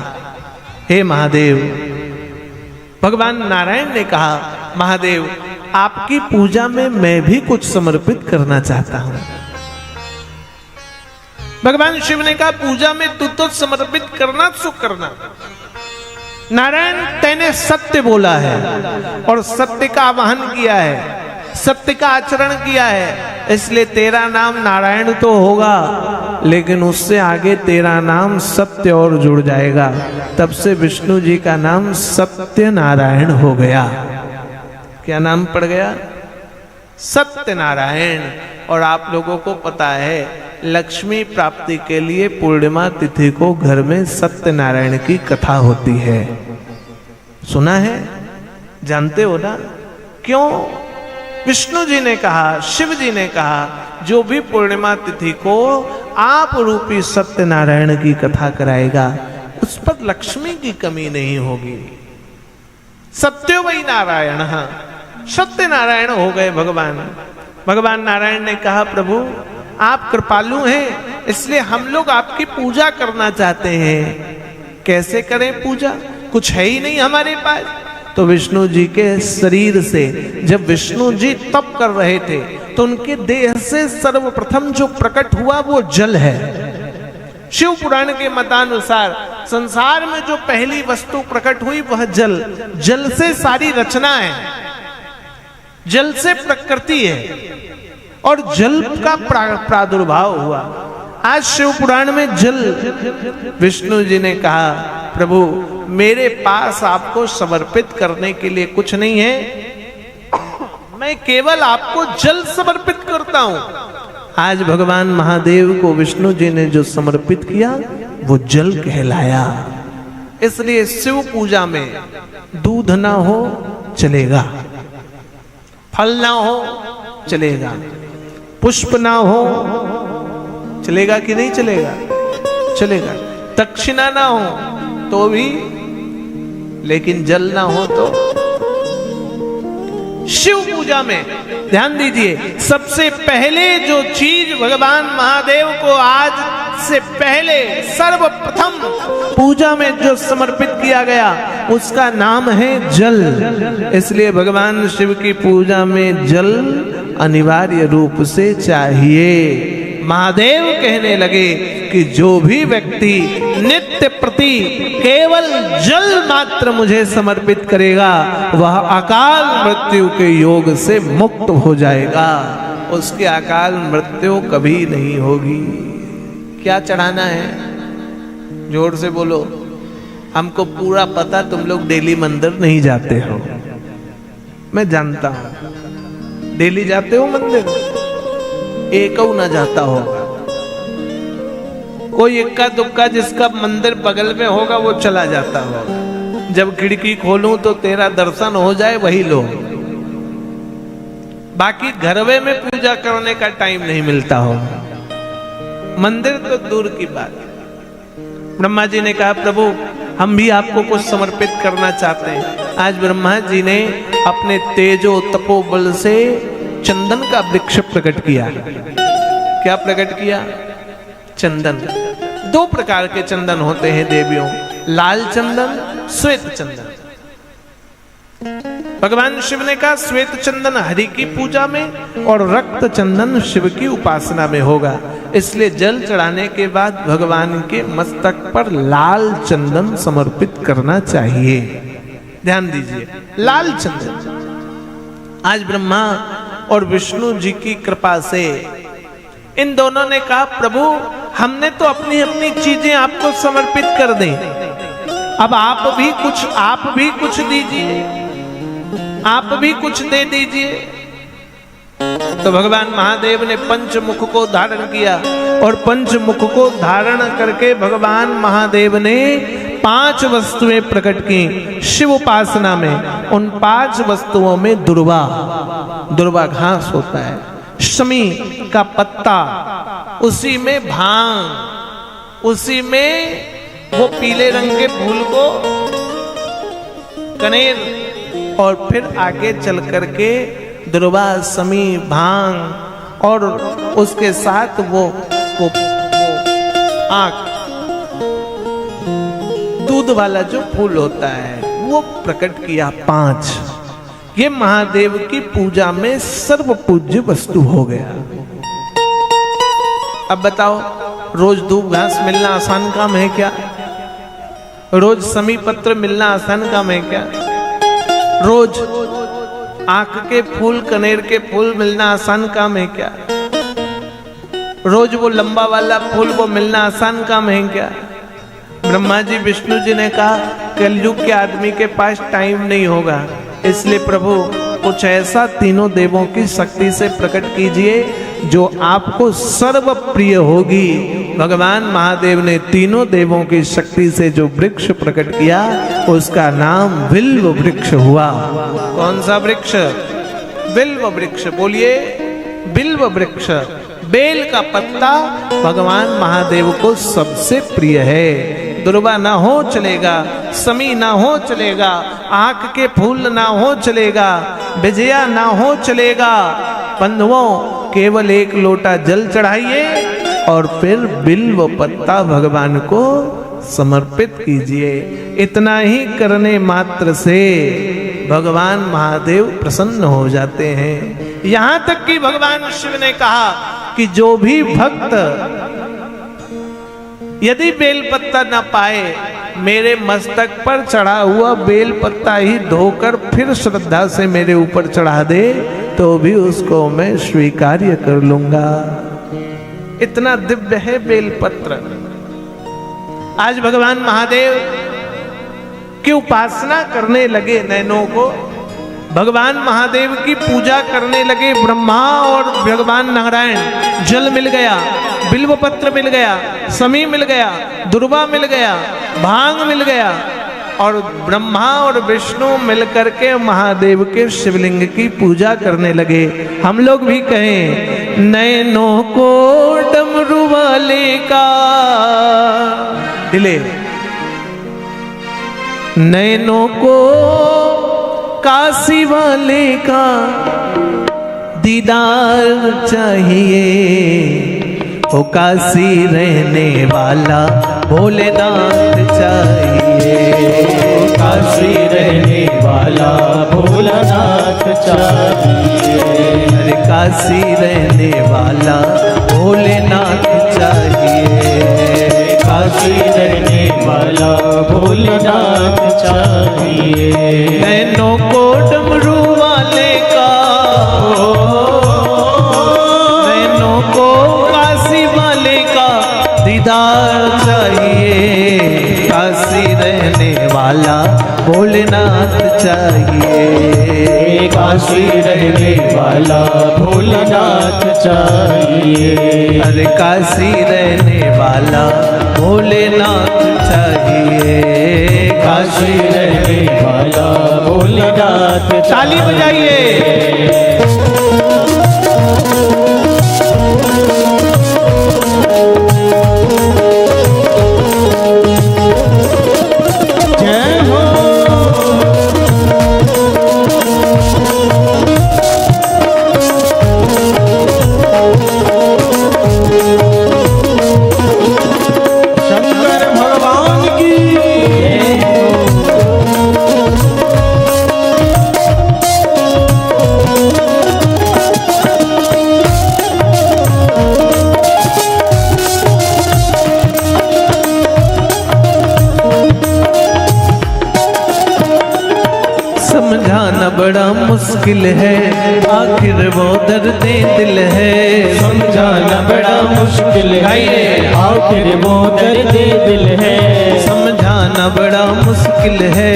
हे महादेव, भगवान नारायण ने कहा, महादेव आपकी पूजा में मैं भी कुछ समर्पित करना चाहता हूं। भगवान शिव ने कहा, पूजा में तू तो समर्पित करना सो करना। नारायण तैने सत्य बोला है और सत्य का आवाहन किया है, सत्य का आचरण किया है, इसलिए तेरा नाम नारायण तो होगा, लेकिन उससे आगे तेरा नाम सत्य और जुड़ जाएगा। तब से विष्णु जी का नाम सत्य नारायण हो गया। क्या नाम पड़ गया? सत्य नारायण। और आप लोगों को पता है, लक्ष्मी प्राप्ति के लिए पूर्णिमा तिथि को घर में सत्यनारायण की कथा होती है। सुना है? जानते हो ना? क्यों? विष्णु जी ने कहा, शिव जी ने कहा, जो भी पूर्णिमा तिथि को आप रूपी सत्यनारायण की कथा कराएगा उस पर लक्ष्मी की कमी नहीं होगी। सत्यो वही नारायण, सत्यनारायण हो गए भगवान। भगवान नारायण ने कहा, प्रभु आप कृपालु हैं, इसलिए हम लोग आपकी पूजा करना चाहते हैं। कैसे करें पूजा? कुछ है ही नहीं हमारे पास। तो विष्णु जी के शरीर से, जब विष्णु जी तप कर रहे थे तो उनके देह से सर्वप्रथम जो प्रकट हुआ वो जल है। शिव पुराण के मतानुसार संसार में जो पहली वस्तु प्रकट हुई वह जल। जल से सारी रचना है, जल से प्रकृति है और जल का प्रादुर्भाव हुआ। आज शिव पुराण में जल, विष्णु जी ने कहा, प्रभु मेरे पास आपको समर्पित करने के लिए कुछ नहीं है, मैं केवल आपको जल समर्पित करता हूं। आज भगवान महादेव को विष्णु जी ने जो समर्पित किया वो जल कहलाया। इसलिए शिव पूजा में दूध ना हो चलेगा, फल ना हो चलेगा, पुष्प ना हो चलेगा कि नहीं चलेगा? चलेगा। दक्षिणा ना हो तो भी, लेकिन जल ना हो तो। शिव पूजा में ध्यान दीजिए, सबसे पहले जो चीज भगवान महादेव को आज से पहले सर्वप्रथम पूजा में जो समर्पित किया गया उसका नाम है जल। इसलिए भगवान शिव की पूजा में जल अनिवार्य रूप से चाहिए। महादेव कहने लगे कि जो भी व्यक्ति नित्य प्रति केवल जल मात्र मुझे समर्पित करेगा वह अकाल मृत्यु के योग से मुक्त हो जाएगा, उसके अकाल मृत्यु कभी नहीं होगी। क्या चढ़ाना है? जोर से बोलो। हमको पूरा पता, तुम लोग डेली मंदिर नहीं जाते हो, मैं जानता हूं। डेली जाते हो मंदिर? एक ना जाता होगा, कोई इक्का दुक्का जिसका मंदिर बगल में होगा वो चला जाता होगा। जब खिड़की खोलूं तो तेरा दर्शन हो जाए वही लोग, बाकी घरवे में पूजा करने का टाइम नहीं मिलता होगा। मंदिर तो दूर की बात। ब्रह्मा जी ने कहा, प्रभु हम भी आपको कुछ समर्पित करना चाहते हैं। आज ब्रह्मा जी ने अपने तेजो तपोबल से चंदन का वृक्ष प्रकट किया। क्या प्रकट किया? चंदन। दो प्रकार के चंदन होते हैं देवियों, लाल चंदन, श्वेत चंदन। भगवान शिव ने कहा श्वेत चंदन हरि की पूजा में और रक्त चंदन शिव की उपासना में होगा, इसलिए जल चढ़ाने के बाद भगवान के मस्तक पर लाल चंदन समर्पित करना चाहिए। ध्यान दीजिए, लाल चंदन। आज ब्रह्मा और विष्णु जी की कृपा से इन दोनों ने कहा प्रभु हमने तो अपनी अपनी चीजें आपको समर्पित कर दी, अब आप भी कुछ दीजिए, आप भी कुछ दे दीजिए। तो भगवान महादेव ने पंचमुख को धारण किया और पंचमुख को धारण करके भगवान महादेव ने 5 वस्तुएं प्रकट की शिव उपासना में। उन 5 वस्तुओं में दुर्वा घास होता है, शमी का पत्ता, उसी में भांग, उसी में वो पीले रंग के फूल को कनेर, और फिर आगे चल करके दुर्वा, शमी, भांग और उसके साथ वो आंख, दूध वाला जो फूल होता है वो प्रकट किया 5। ये महादेव की पूजा में सर्व पूज्य वस्तु हो गया। अब बताओ रोज दूब घास मिलना आसान काम है क्या? रोज समी पत्र मिलना आसान काम है क्या? रोज आंख के फूल, कनेर के फूल मिलना आसान काम है क्या? रोज वो लंबा वाला फूल वो मिलना आसान काम है क्या? ब्रह्मा जी विष्णु जी ने कहा कलयुग के आदमी के पास टाइम नहीं होगा, इसलिए प्रभु कुछ ऐसा तीनों देवों की शक्ति से प्रकट कीजिए जो आपको सर्व प्रिय होगी। भगवान महादेव ने तीनों देवों की शक्ति से जो वृक्ष प्रकट किया उसका नाम बिल्व वृक्ष हुआ। कौन सा वृक्ष? बिल्व वृक्ष। बोलिए बिल्व वृक्ष। बेल का पत्ता भगवान महादेव को सबसे प्रिय है। दुर्वा ना हो चलेगा, समी ना हो चलेगा, आंख के फूल ना हो चलेगा, विजया ना हो चलेगा। बंधुओं केवल 1 लोटा जल चढ़ाइए और फिर बिल्व पत्ता भगवान को समर्पित कीजिए। इतना ही करने मात्र से भगवान महादेव प्रसन्न हो जाते हैं। यहां तक कि भगवान शिव ने कहा कि जो भी भक्त यदि बेल पत्ता न पाए, मेरे मस्तक पर चढ़ा हुआ बेल पत्ता ही धोकर फिर श्रद्धा से मेरे ऊपर चढ़ा दे तो भी उसको मैं स्वीकार्य कर लूंगा। इतना दिव्य है बेल पत्र। आज भगवान महादेव की उपासना करने लगे नैनों को, भगवान महादेव की पूजा करने लगे ब्रह्मा और भगवान नारायण। जल मिल गया, बिल्व पत्र मिल गया, समी मिल गया, दुर्वा मिल गया, भांग मिल गया, और ब्रह्मा और विष्णु मिलकर के महादेव के शिवलिंग की पूजा करने लगे। हम लोग भी कहें नैनों को डमरू वाले का दिले, नैनों को काशी वाले का दीदार चाहिए। ओ काशी रहने वाला भोलेनाथ चाहिए। ओ काशी रहने वाला भोलेनाथ चाहिए। अरे काशी रहने वाला भोलेनाथ चाहिए। काशी रहने वाला भोलेनाथ चाहिए। नैनों को डमरू वाले का, नैनों को काशी वाले का दीदार चाहिए। काशी रहने वाला भोलेनाथ चाहिए। काशी रहने वाला भोलेनाथ चाहिए। अरे काशी रहने वाला भोलेनाथ चाहिए। काशी रहने वाला भोलेनाथ। ताली बजाइए। समझाना बड़ा मुश्किल है, आखिर वो दर्द दिल है। समझाना बड़ा मुश्किल है, आखिर वो दर्द दिल है। समझाना बड़ा मुश्किल है,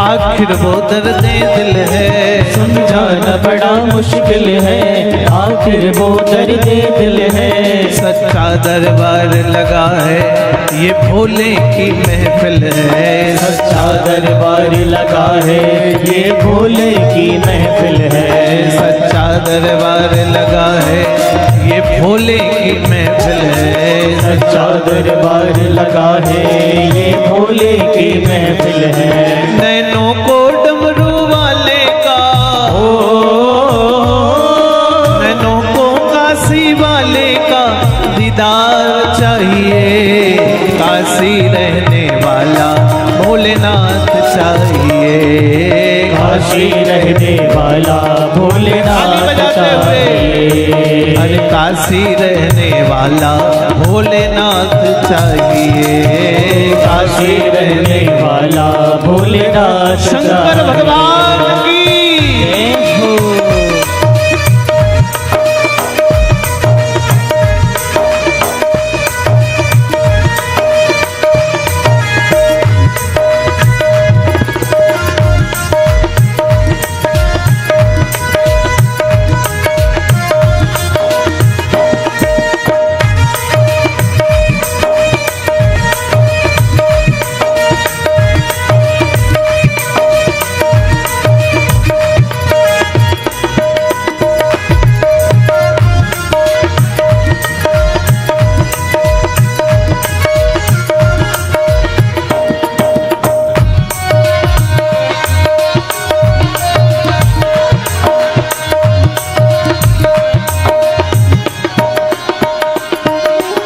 आखिर वो दर्द दिल है। समझाना बड़ा मुश्किल है, आखिर वो दर्द दिल है। सच्चा दरबार लगा है, ये भोले की महफिल है। सच्चा दरबार लगा है, ये भोले की महफिल है। सच्चा दरबार लगा है, ये भोले की महफिल है। सच्चा दरबार लगा है, ये भोले की महफिल है। नैनों को डमरू वाले का, नैनों को काशी वाले का दीदार चाहिए। काशी रहने वाला भोलेनाथ चाहिए। काशी रहने वाला भोलेनाथ चाहिए। अरे काशी रहने वाला भोलेनाथ चाहिए। काशी रहने वाला भोलेनाथ शंकर भगवान की जय हो।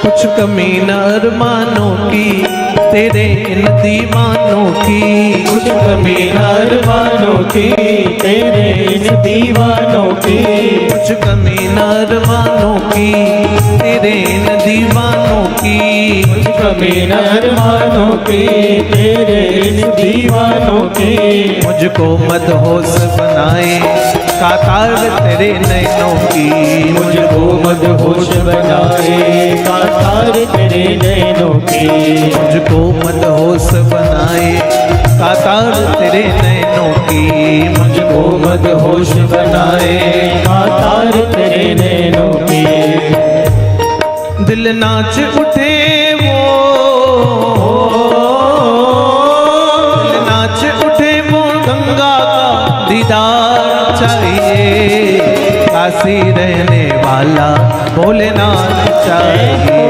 कुछ कमी न अरमानों की, तेरे इन दीवानों की। कुछ कमी अरमानों की, तेरे इन दीवानों की। कुछ कमी न अरमानों की, तेरे इन दीवानों की। कुछ कमी अरमानों की, तेरे इन दीवानों की। मुझको मदहोश बनाए कातार तेरे नैनों की। मुझको मदहोश बनाए कातार तेरे नैनों की। मुझको मदहोश बनाए कातार तेरे नैनों की। मुझको मदहोश बनाए कातार तेरे नैनों की। दिल नाच उठे वो, दिल नाच उठे वो गंगा का दीदार चाहिए। काशी रहने वाला भोलेनाथ चाहिए।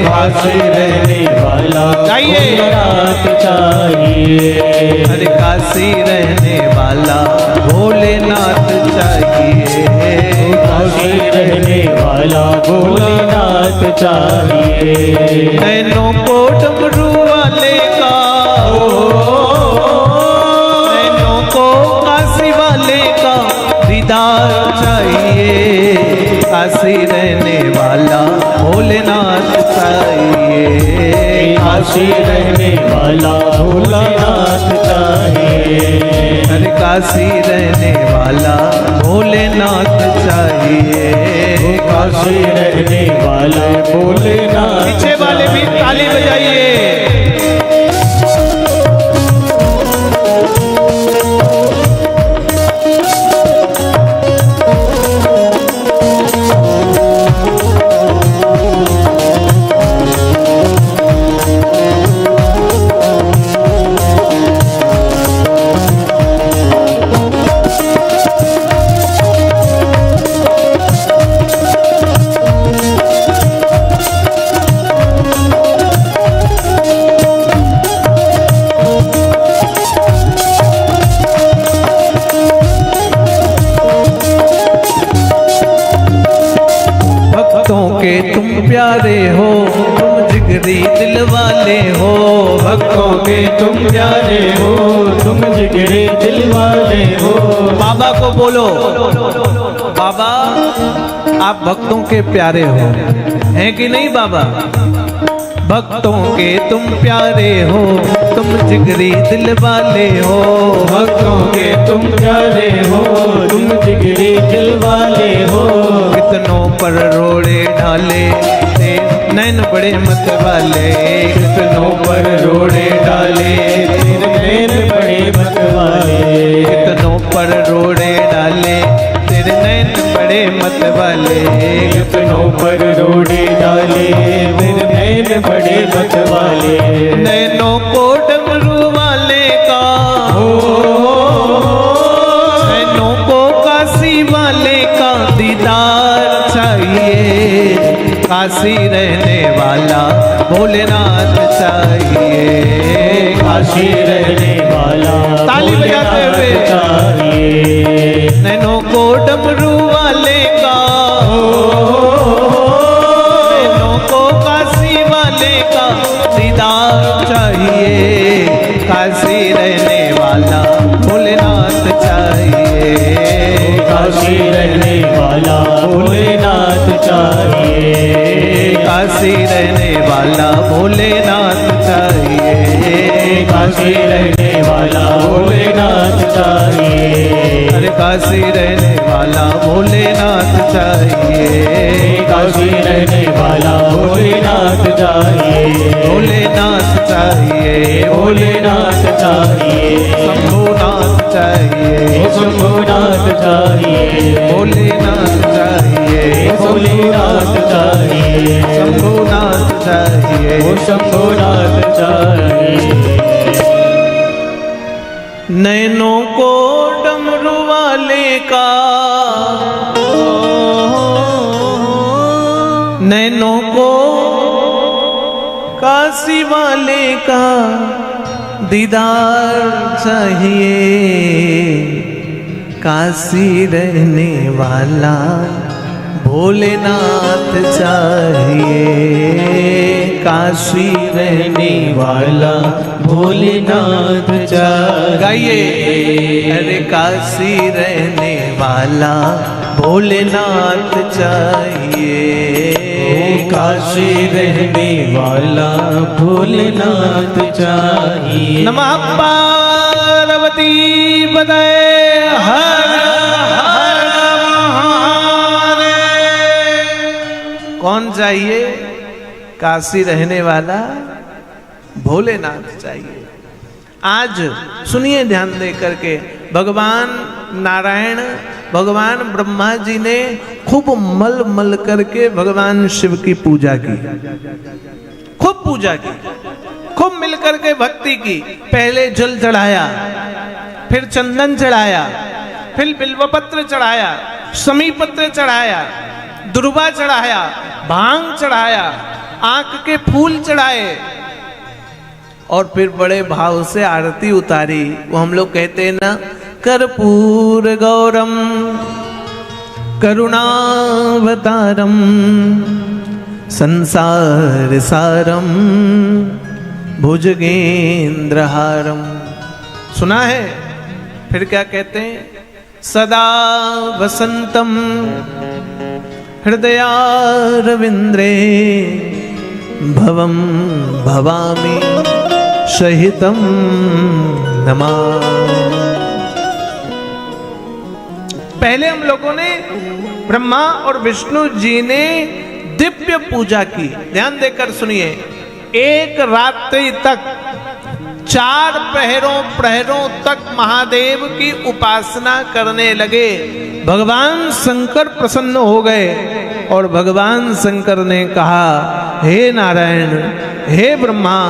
काशी रहने वाला भोलेनाथ चाहिए। अरे काशी रहने वाला भोलेनाथ चाहिए। काशी रहने वाला भोलेनाथ चाहिए। नैनों को डमरू वाले का, नैनों को काशी वाले का दीदार चाहिए। काशी रहने वाला भोलेनाथ चाहिए। काशी रहने वाला भोलेनाथ चाहिए। अरे काशी रहने वाला भोलेनाथ चाहिए। काशी रहने वाला भोलेनाथ। पीछे वाले भी ताली बजाइए। के तुम प्यारे हो, तुम जिगरी दिल वाले हो। भक्तों के तुम प्यारे हो, तुम जिगरी दिल वाले हो। बाबा को बोलो, बाबा आप भक्तों के प्यारे हो, हैं कि नहीं बाबा? भक्तों के तुम प्यारे हो, तुम जिगरी दिल वाले हो, भक्तों के तुम प्यारे हो, तुम जिगरी दिल वाले हो। कितनों पर रोड़े ढाले थे नैन बड़े मत वाले, कितनों पर रोड़े डाले तेरे नैन बड़े मत वाले। कितनों पर रोड़े डाले तेरे नैन बड़े मत वाले, कितनों पर रोड़े डाले तेरे नैन बड़े मत वाले। नैनों को डमरू वाले का हो नैनों को काशी वाले का दीदार चाहिए, काशी रहने वाला भोलेनाथ चाहिए, काशी रहने वाला ताली बजाते हुए चाहिए। नैनों को डमरू वाले का, नैनों को काशी वाले का दीदार चाहिए, काशी रहने वाला भोलेनाथ चाहिए, काशी रहने वाला भोलेनाथ चाहिए। काशी रहने वाला भोलेनाथ चाहिए, काशी रहने वाला भोलेनाथ चाहिए। अरे काशी रहने वाला भोलेनाथ चाहिए, काशी रहने वाला भोलेनाथ चाहिए। भोलेनाथ चाहिए, भोलेनाथ चाहिए। शंभुनाथ चाहिए, शंभुनाथ चाहिए। भोलेनाथ चाहिए, भोलेनाथ चाहिए। शंभुनाथ चाहिए। शंभुनाथ चाहिए। नैनों को डमरू वाले का, नैनों को काशी वाले का दीदार चाहिए, काशी रहने वाला भोलेनाथ चाहिए, काशी रहने वाला भोलेनाथ चाहिए। गाइए, अरे काशी रहने वाला भोलेनाथ चाहिए, काशी रहने वाला भोलेनाथ चाहिए। नमः पार्वती पतये हर हर महादेव। कौन चाहिए? काशी रहने वाला भोलेनाथ चाहिए। आज सुनिए ध्यान दे करके, भगवान नारायण, भगवान ब्रह्मा जी ने खूब मल मल करके भगवान शिव की पूजा की, खूब पूजा की, खूब मिल करके भक्ति की। पहले जल चढ़ाया, फिर चंदन चढ़ाया, फिर बिल्वपत्र चढ़ाया, समीपत्र चढ़ाया, दुर्वा चढ़ाया, भांग चढ़ाया, आंख के फूल चढ़ाए और फिर बड़े भाव से आरती उतारी। वो हम लोग कहते हैं ना, कर्पूर गौरम करुणावतारम संसार सारम भुजगेंद्रहारम। सुना है? फिर क्या कहते हैं? सदा वसंतम हृदयारविंद्रे भवम भवामि सहितम नमा। पहले हम लोगों ने, ब्रह्मा और विष्णु जी ने दिव्य पूजा की। ध्यान देकर सुनिए, एक रात्रि तक 4 प्रहरों तक महादेव की उपासना करने लगे। भगवान शंकर प्रसन्न हो गए और भगवान शंकर ने कहा, हे नारायण, हे ब्रह्मा,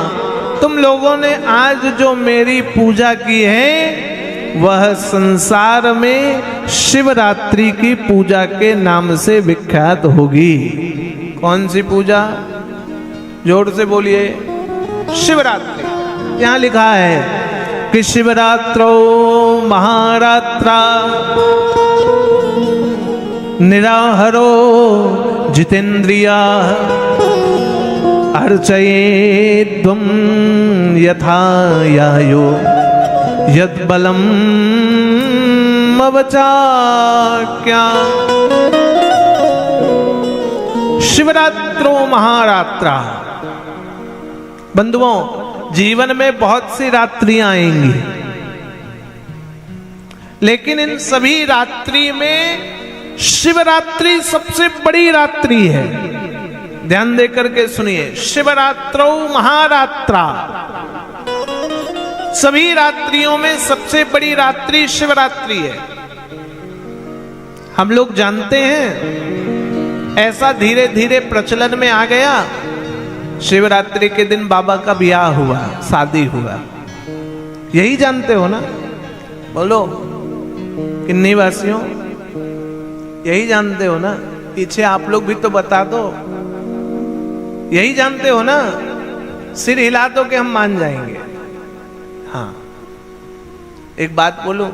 तुम लोगों ने आज जो मेरी पूजा की है वह संसार में शिवरात्रि की पूजा के नाम से विख्यात होगी। कौन सी पूजा? जोर से बोलिए, शिवरात्रि। यहाँ लिखा है कि शिवरात्रो महारात्रा निराहरो जितेन्द्रिया अर्चयेद्वं यथा यायो यद्बलम अवचाक्या। शिवरात्रो महारात्रा। बंधुओं, जीवन में बहुत सी रात्रियां आएंगी, लेकिन इन सभी रात्रि में शिवरात्रि सबसे बड़ी रात्रि है। ध्यान देकर के सुनिए, शिवरात्रौ महारात्रा। सभी रात्रियों में सबसे बड़ी रात्रि शिवरात्रि है। हम लोग जानते हैं, ऐसा धीरे धीरे प्रचलन में आ गया। शिवरात्रि के दिन बाबा का ब्याह हुआ, शादी हुआ, यही जानते हो ना? बोलो किन्नी वासियों, यही जानते हो ना? पीछे आप लोग भी तो बता दो, यही जानते हो ना? सिर हिला दो कि हम मान जाएंगे। हाँ, एक बात बोलूं,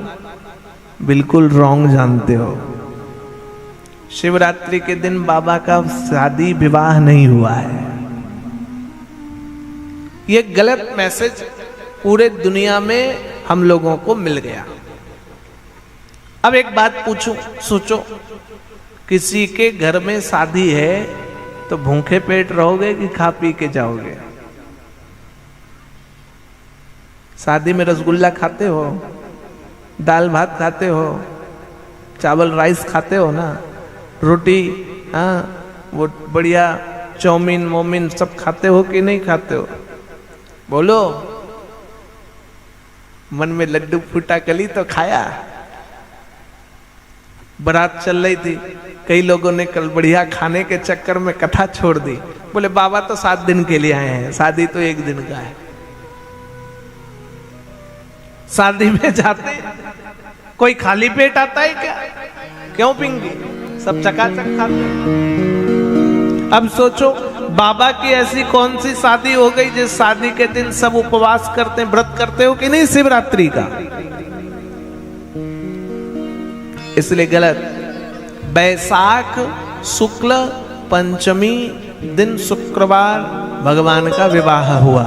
बिल्कुल रॉन्ग जानते हो। शिवरात्रि के दिन बाबा का शादी विवाह नहीं हुआ है। ये गलत मैसेज पूरे दुनिया में हम लोगों को मिल गया। अब एक बात पूछूं, सोचो, किसी के घर में शादी है तो भूखे पेट रहोगे कि खा पी के जाओगे? शादी में रसगुल्ला खाते हो, दाल भात खाते हो, चावल राइस खाते हो ना, रोटी, हाँ, वो बढ़िया चाउमीन मोमिन सब खाते हो कि नहीं खाते हो? बोलो, मन में लड्डू फूटा कली तो खाया। बारात चल रही थी, कई लोगों ने कल बढ़िया खाने के चक्कर में कथा छोड़ दी। बोले बाबा तो 7 दिन के लिए आए हैं, शादी तो 1 दिन का है। शादी में जाते कोई खाली पेट आता है क्या? क्यों पिंगी? सब चकाचक खाते। अब सोचो, बाबा की ऐसी कौन सी शादी हो गई जिस शादी के दिन सब उपवास करते, व्रत करते हो कि नहीं शिवरात्रि का? इसलिए गलत। बैसाख शुक्ल पंचमी दिन शुक्रवार भगवान का विवाह हुआ,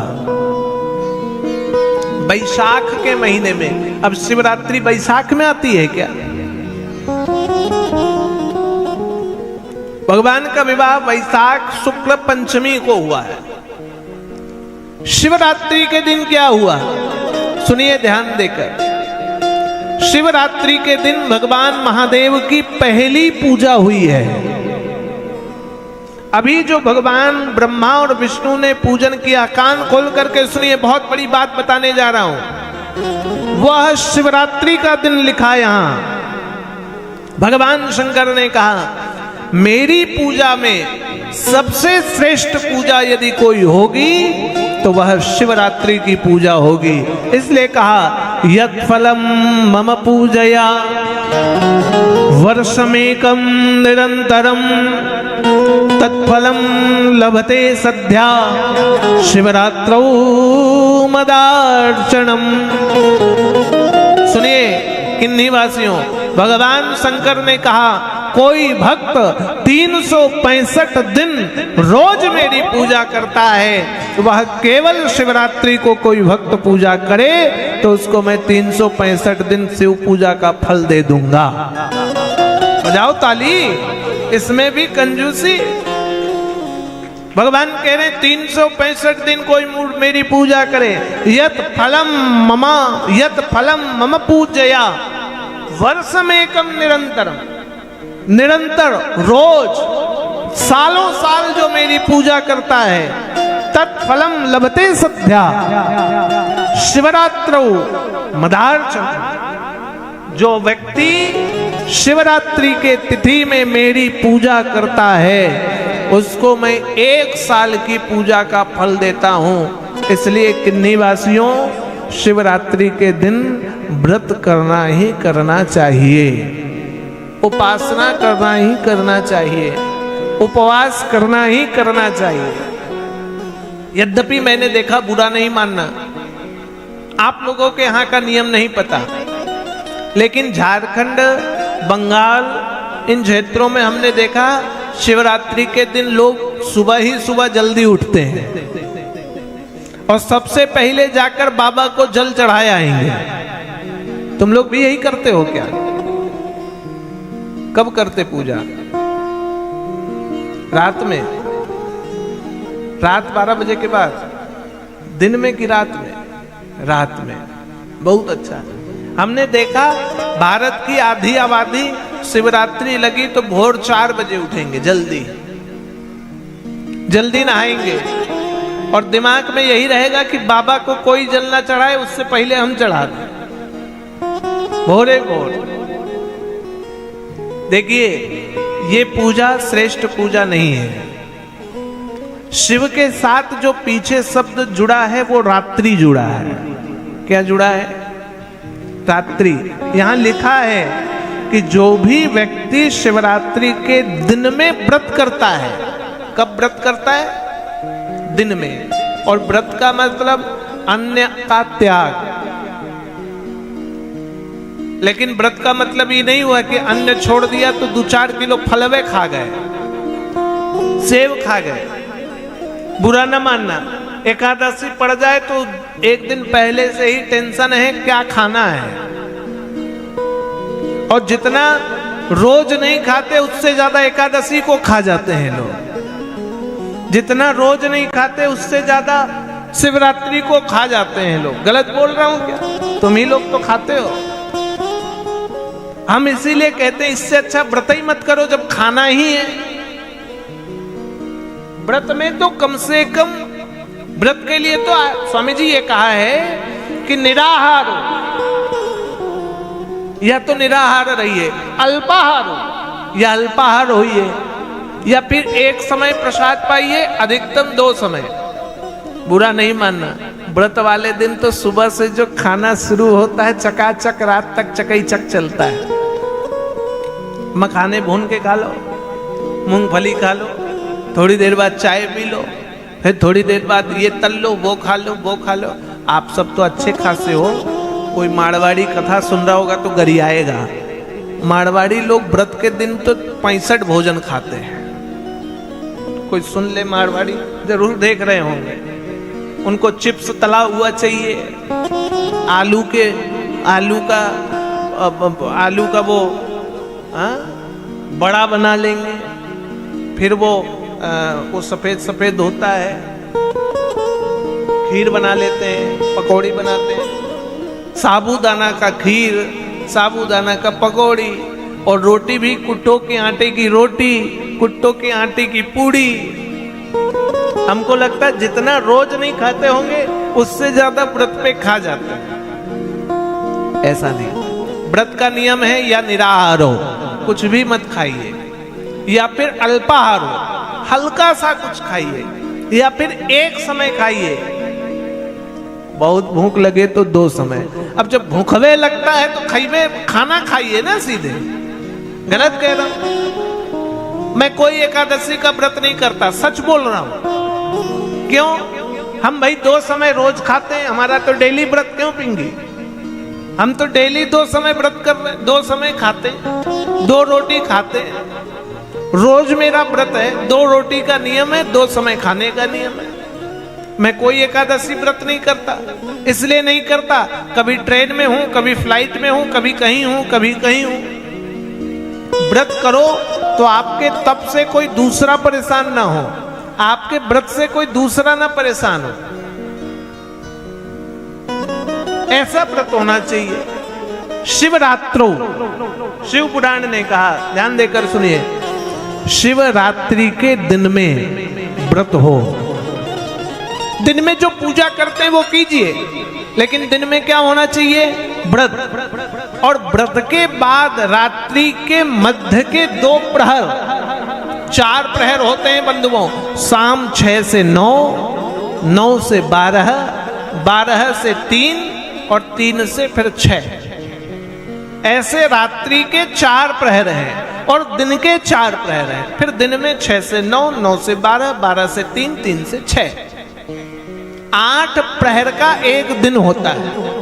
बैसाख के महीने में। अब शिवरात्रि बैसाख में आती है क्या? भगवान का विवाह बैसाख शुक्ल पंचमी को हुआ है। शिवरात्रि के दिन क्या हुआ, सुनिए ध्यान देकर। शिवरात्रि के दिन भगवान महादेव की पहली पूजा हुई है। अभी जो भगवान ब्रह्मा और विष्णु ने पूजन किया, कान खोल करके सुनिए, बहुत बड़ी बात बताने जा रहा हूं। वह शिवरात्रि का दिन लिखा यहां। भगवान शंकर ने कहा, मेरी पूजा में सबसे श्रेष्ठ पूजा यदि कोई होगी तो वह शिवरात्रि की पूजा होगी। इसलिए कहा, यत् फलम मम पूजया वर्षमेकं निरंतरम तत्फलम लभते सद्या शिवरात्रौ मदार्चनम। सुनिए किन्हीं वासियों, भगवान शंकर ने कहा, कोई भक्त 365 दिन रोज मेरी पूजा करता है, वह केवल शिवरात्रि को कोई भक्त पूजा करे तो उसको मैं 365 दिन शिव पूजा का फल दे दूंगा। बजाओ ताली, इसमें भी कंजूसी। भगवान कह रहे 365 दिन कोई मेरी पूजा करे। यत फलम मम पूजया वर्षमेकं निरंतरम, निरंतर रोज सालों साल जो मेरी पूजा करता है, तत्फलम लभते सद्या शिवरात्रौ मदार्चन। जो व्यक्ति शिवरात्रि के तिथि में मेरी पूजा करता है उसको मैं 1 साल की पूजा का फल देता हूं। इसलिए किन्हीं वासियों, शिवरात्रि के दिन व्रत करना ही करना चाहिए, उपासना करना ही करना चाहिए, उपवास करना ही करना चाहिए। यद्यपि मैंने देखा, बुरा नहीं मानना, आप लोगों के यहाँ का नियम नहीं पता, लेकिन झारखंड, बंगाल, इन क्षेत्रों में हमने देखा शिवरात्रि के दिन लोग सुबह ही सुबह जल्दी उठते हैं और सबसे पहले जाकर बाबा को जल चढ़ाए आएंगे। तुम लोग भी यही करते हो क्या? कब करते पूजा? रात में, रात 12 बजे के बाद, दिन में कि रात में? रात में। बहुत अच्छा। हमने देखा भारत की आधी आबादी शिवरात्रि लगी तो भोर 4 बजे उठेंगे, जल्दी नहाएंगे और दिमाग में यही रहेगा कि बाबा को कोई जल ना चढ़ाए उससे पहले हम चढ़ा दें, भोरे भोर। देखिए, ये पूजा श्रेष्ठ पूजा नहीं है। शिव के साथ जो पीछे शब्द जुड़ा है वो रात्रि जुड़ा है। क्या जुड़ा है? रात्रि। यहां लिखा है कि जो भी व्यक्ति शिवरात्रि के दिन में व्रत करता है, कब व्रत करता है? दिन में। और व्रत का मतलब अन्न का त्याग। लेकिन व्रत का मतलब ये नहीं हुआ कि अन्न छोड़ दिया तो 2-4 किलो फलवे खा गए, सेब खा गए। बुरा न मानना, एकादशी पड़ जाए तो एक दिन पहले से ही टेंशन है क्या खाना है। और जितना रोज नहीं खाते उससे ज्यादा एकादशी को खा जाते हैं लोग। जितना रोज नहीं खाते उससे ज्यादा शिवरात्रि को खा जाते हैं लोग। गलत बोल रहा हूं क्या? तुम ही लोग तो खाते हो। हम इसीलिए कहते हैं इससे अच्छा व्रत ही मत करो जब खाना ही है। व्रत में तो कम से कम, व्रत के लिए तो स्वामी जी ये कहा है कि निराहार हो या तो निराहार रहिए, अल्पाहार हो या अल्पाहार होइए, या फिर एक समय प्रसाद पाइए, अधिकतम 2 समय। बुरा नहीं मानना, व्रत वाले दिन तो सुबह से जो खाना शुरू होता है चकाचक रात तक चकैचक चलता है। मखाने भून के खा लो, मूंगफली खा लो, थोड़ी देर बाद चाय पी लो, फिर थोड़ी देर बाद ये तल लो, वो खा लो, वो खा लो। आप सब तो अच्छे खासे हो। कोई मारवाड़ी कथा सुन रहा होगा तो गरियाएगा। मारवाड़ी लोग व्रत के दिन तो 65 भोजन खाते हैं। कोई सुन ले मारवाड़ी, जरूर देख रहे होंगे। उनको चिप्स तला हुआ चाहिए, आलू का वो बड़ा बना लेंगे, फिर वो सफेद होता है, खीर बना लेते हैं, पकौड़ी बनाते हैं, साबूदाना का खीर, साबूदाना का पकौड़ी, और रोटी भी कुट्टों के आटे की रोटी, कुट्टों के आटे की पूड़ी। हमको लगता है जितना रोज नहीं खाते होंगे उससे ज्यादा व्रत पे खा जाते हैं। ऐसा नहीं। व्रत का नियम है या निराहार हो, कुछ भी मत खाइए, या फिर अल्पाहार हो, हल्का सा कुछ खाइए, या फिर एक समय खाइए। बहुत भूख लगे तो 2 समय। अब जब भूखवे लगता है तो खाना खाइए ना सीधे। गलत कह रहा हूं मैं? कोई एकादशी का व्रत नहीं करता, सच बोल रहा हूं। क्यों? हम भाई 2 समय रोज खाते हैं, हमारा तो डेली व्रत क्यों पिंगी? हम तो डेली 2 समय व्रत कर रहे हैं, 2 समय खाते हैं, 2 रोटी खाते हैं। रोज मेरा व्रत है, 2 रोटी का नियम है, 2 समय खाने का नियम है। मैं कोई एकादशी व्रत नहीं करता, इसलिए नहीं करता, कभी ट्रेन में हूं, कभी फ्लाइट में हूं, कभी कहीं हूं, कभी कहीं हूं। व्रत करो तो आपके तप से कोई दूसरा परेशान ना हो, आपके व्रत से कोई दूसरा ना परेशान हो। ऐसा व्रत होना चाहिए। शिवरात्रो, शिव पुराण ने कहा, ध्यान देकर सुनिए, शिवरात्रि के दिन में व्रत हो। दिन में जो पूजा करते हैं वो कीजिए, लेकिन दिन में क्या होना चाहिए? व्रत। और व्रत के बाद रात्रि के मध्य के 2 प्रहर, 4 प्रहर होते हैं बंधुओं। शाम 6 से 9, 9 से 12, 12 से 3 और 3 से फिर 6। ऐसे रात्रि के 4 प्रहर हैं और दिन के 4 प्रहर हैं। फिर दिन में 6 से 9, 9 से 12, 12 से 3, 3 से 6। 8 प्रहर का एक दिन होता है।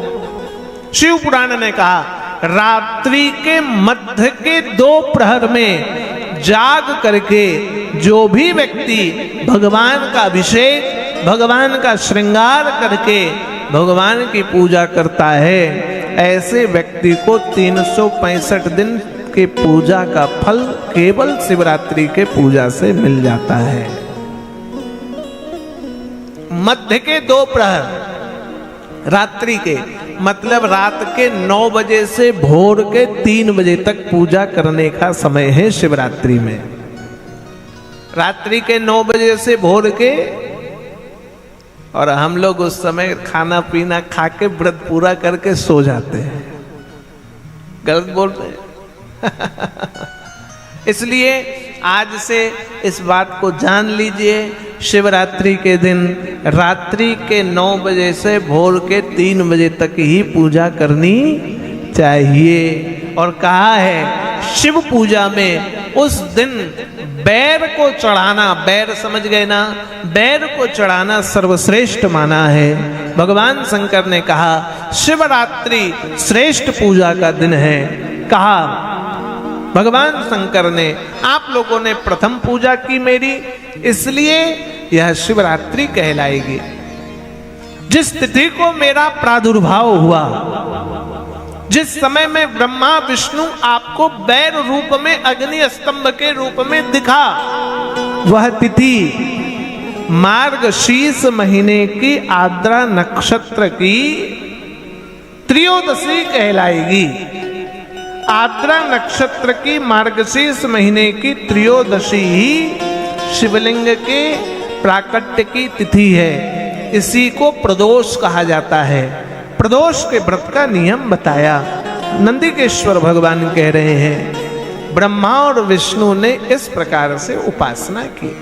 शिव पुराण ने कहा रात्रि के मध्य के 2 प्रहर में जाग करके जो भी व्यक्ति भगवान का अभिषेक, भगवान का श्रृंगार करके भगवान की पूजा करता है, ऐसे व्यक्ति को 365 दिन के पूजा का फल केवल शिवरात्रि के पूजा से मिल जाता है। मध्य के 2 प्रहर रात्रि के, मतलब रात के 9 बजे से भोर के 3 बजे तक पूजा करने का समय है शिवरात्रि में। रात्रि के 9 बजे से भोर के, और हम लोग उस समय खाना पीना खा के व्रत पूरा करके सो जाते हैं। गलत बोल रहे हैं। इसलिए आज से इस बात को जान लीजिए, शिवरात्रि के दिन रात्रि के 9 बजे से भोर के 3 बजे तक ही पूजा करनी चाहिए। और कहा है शिव पूजा में उस दिन बैर को चढ़ाना, बैर समझ गए ना, बैर को चढ़ाना सर्वश्रेष्ठ माना है। भगवान शंकर ने कहा शिवरात्रि श्रेष्ठ पूजा का दिन है। कहा भगवान शंकर ने, आप लोगों ने प्रथम पूजा की मेरी, इसलिए यह शिवरात्रि कहलाएगी। जिस तिथि को मेरा प्रादुर्भाव हुआ, जिस समय में ब्रह्मा विष्णु आपको बैर रूप में, अग्नि स्तंभ के रूप में दिखा, वह तिथि मार्गशीर्ष महीने की आर्द्रा नक्षत्र की त्रयोदशी कहलाएगी। आर्द्रा नक्षत्र की मार्गशीर्ष महीने की त्रयोदशी ही शिवलिंग के प्राकट्य की तिथि है। इसी को प्रदोष कहा जाता है। प्रदोष के व्रत का नियम बताया। नंदिकेश्वर भगवान कह रहे हैं ब्रह्मा और विष्णु ने इस प्रकार से उपासना की।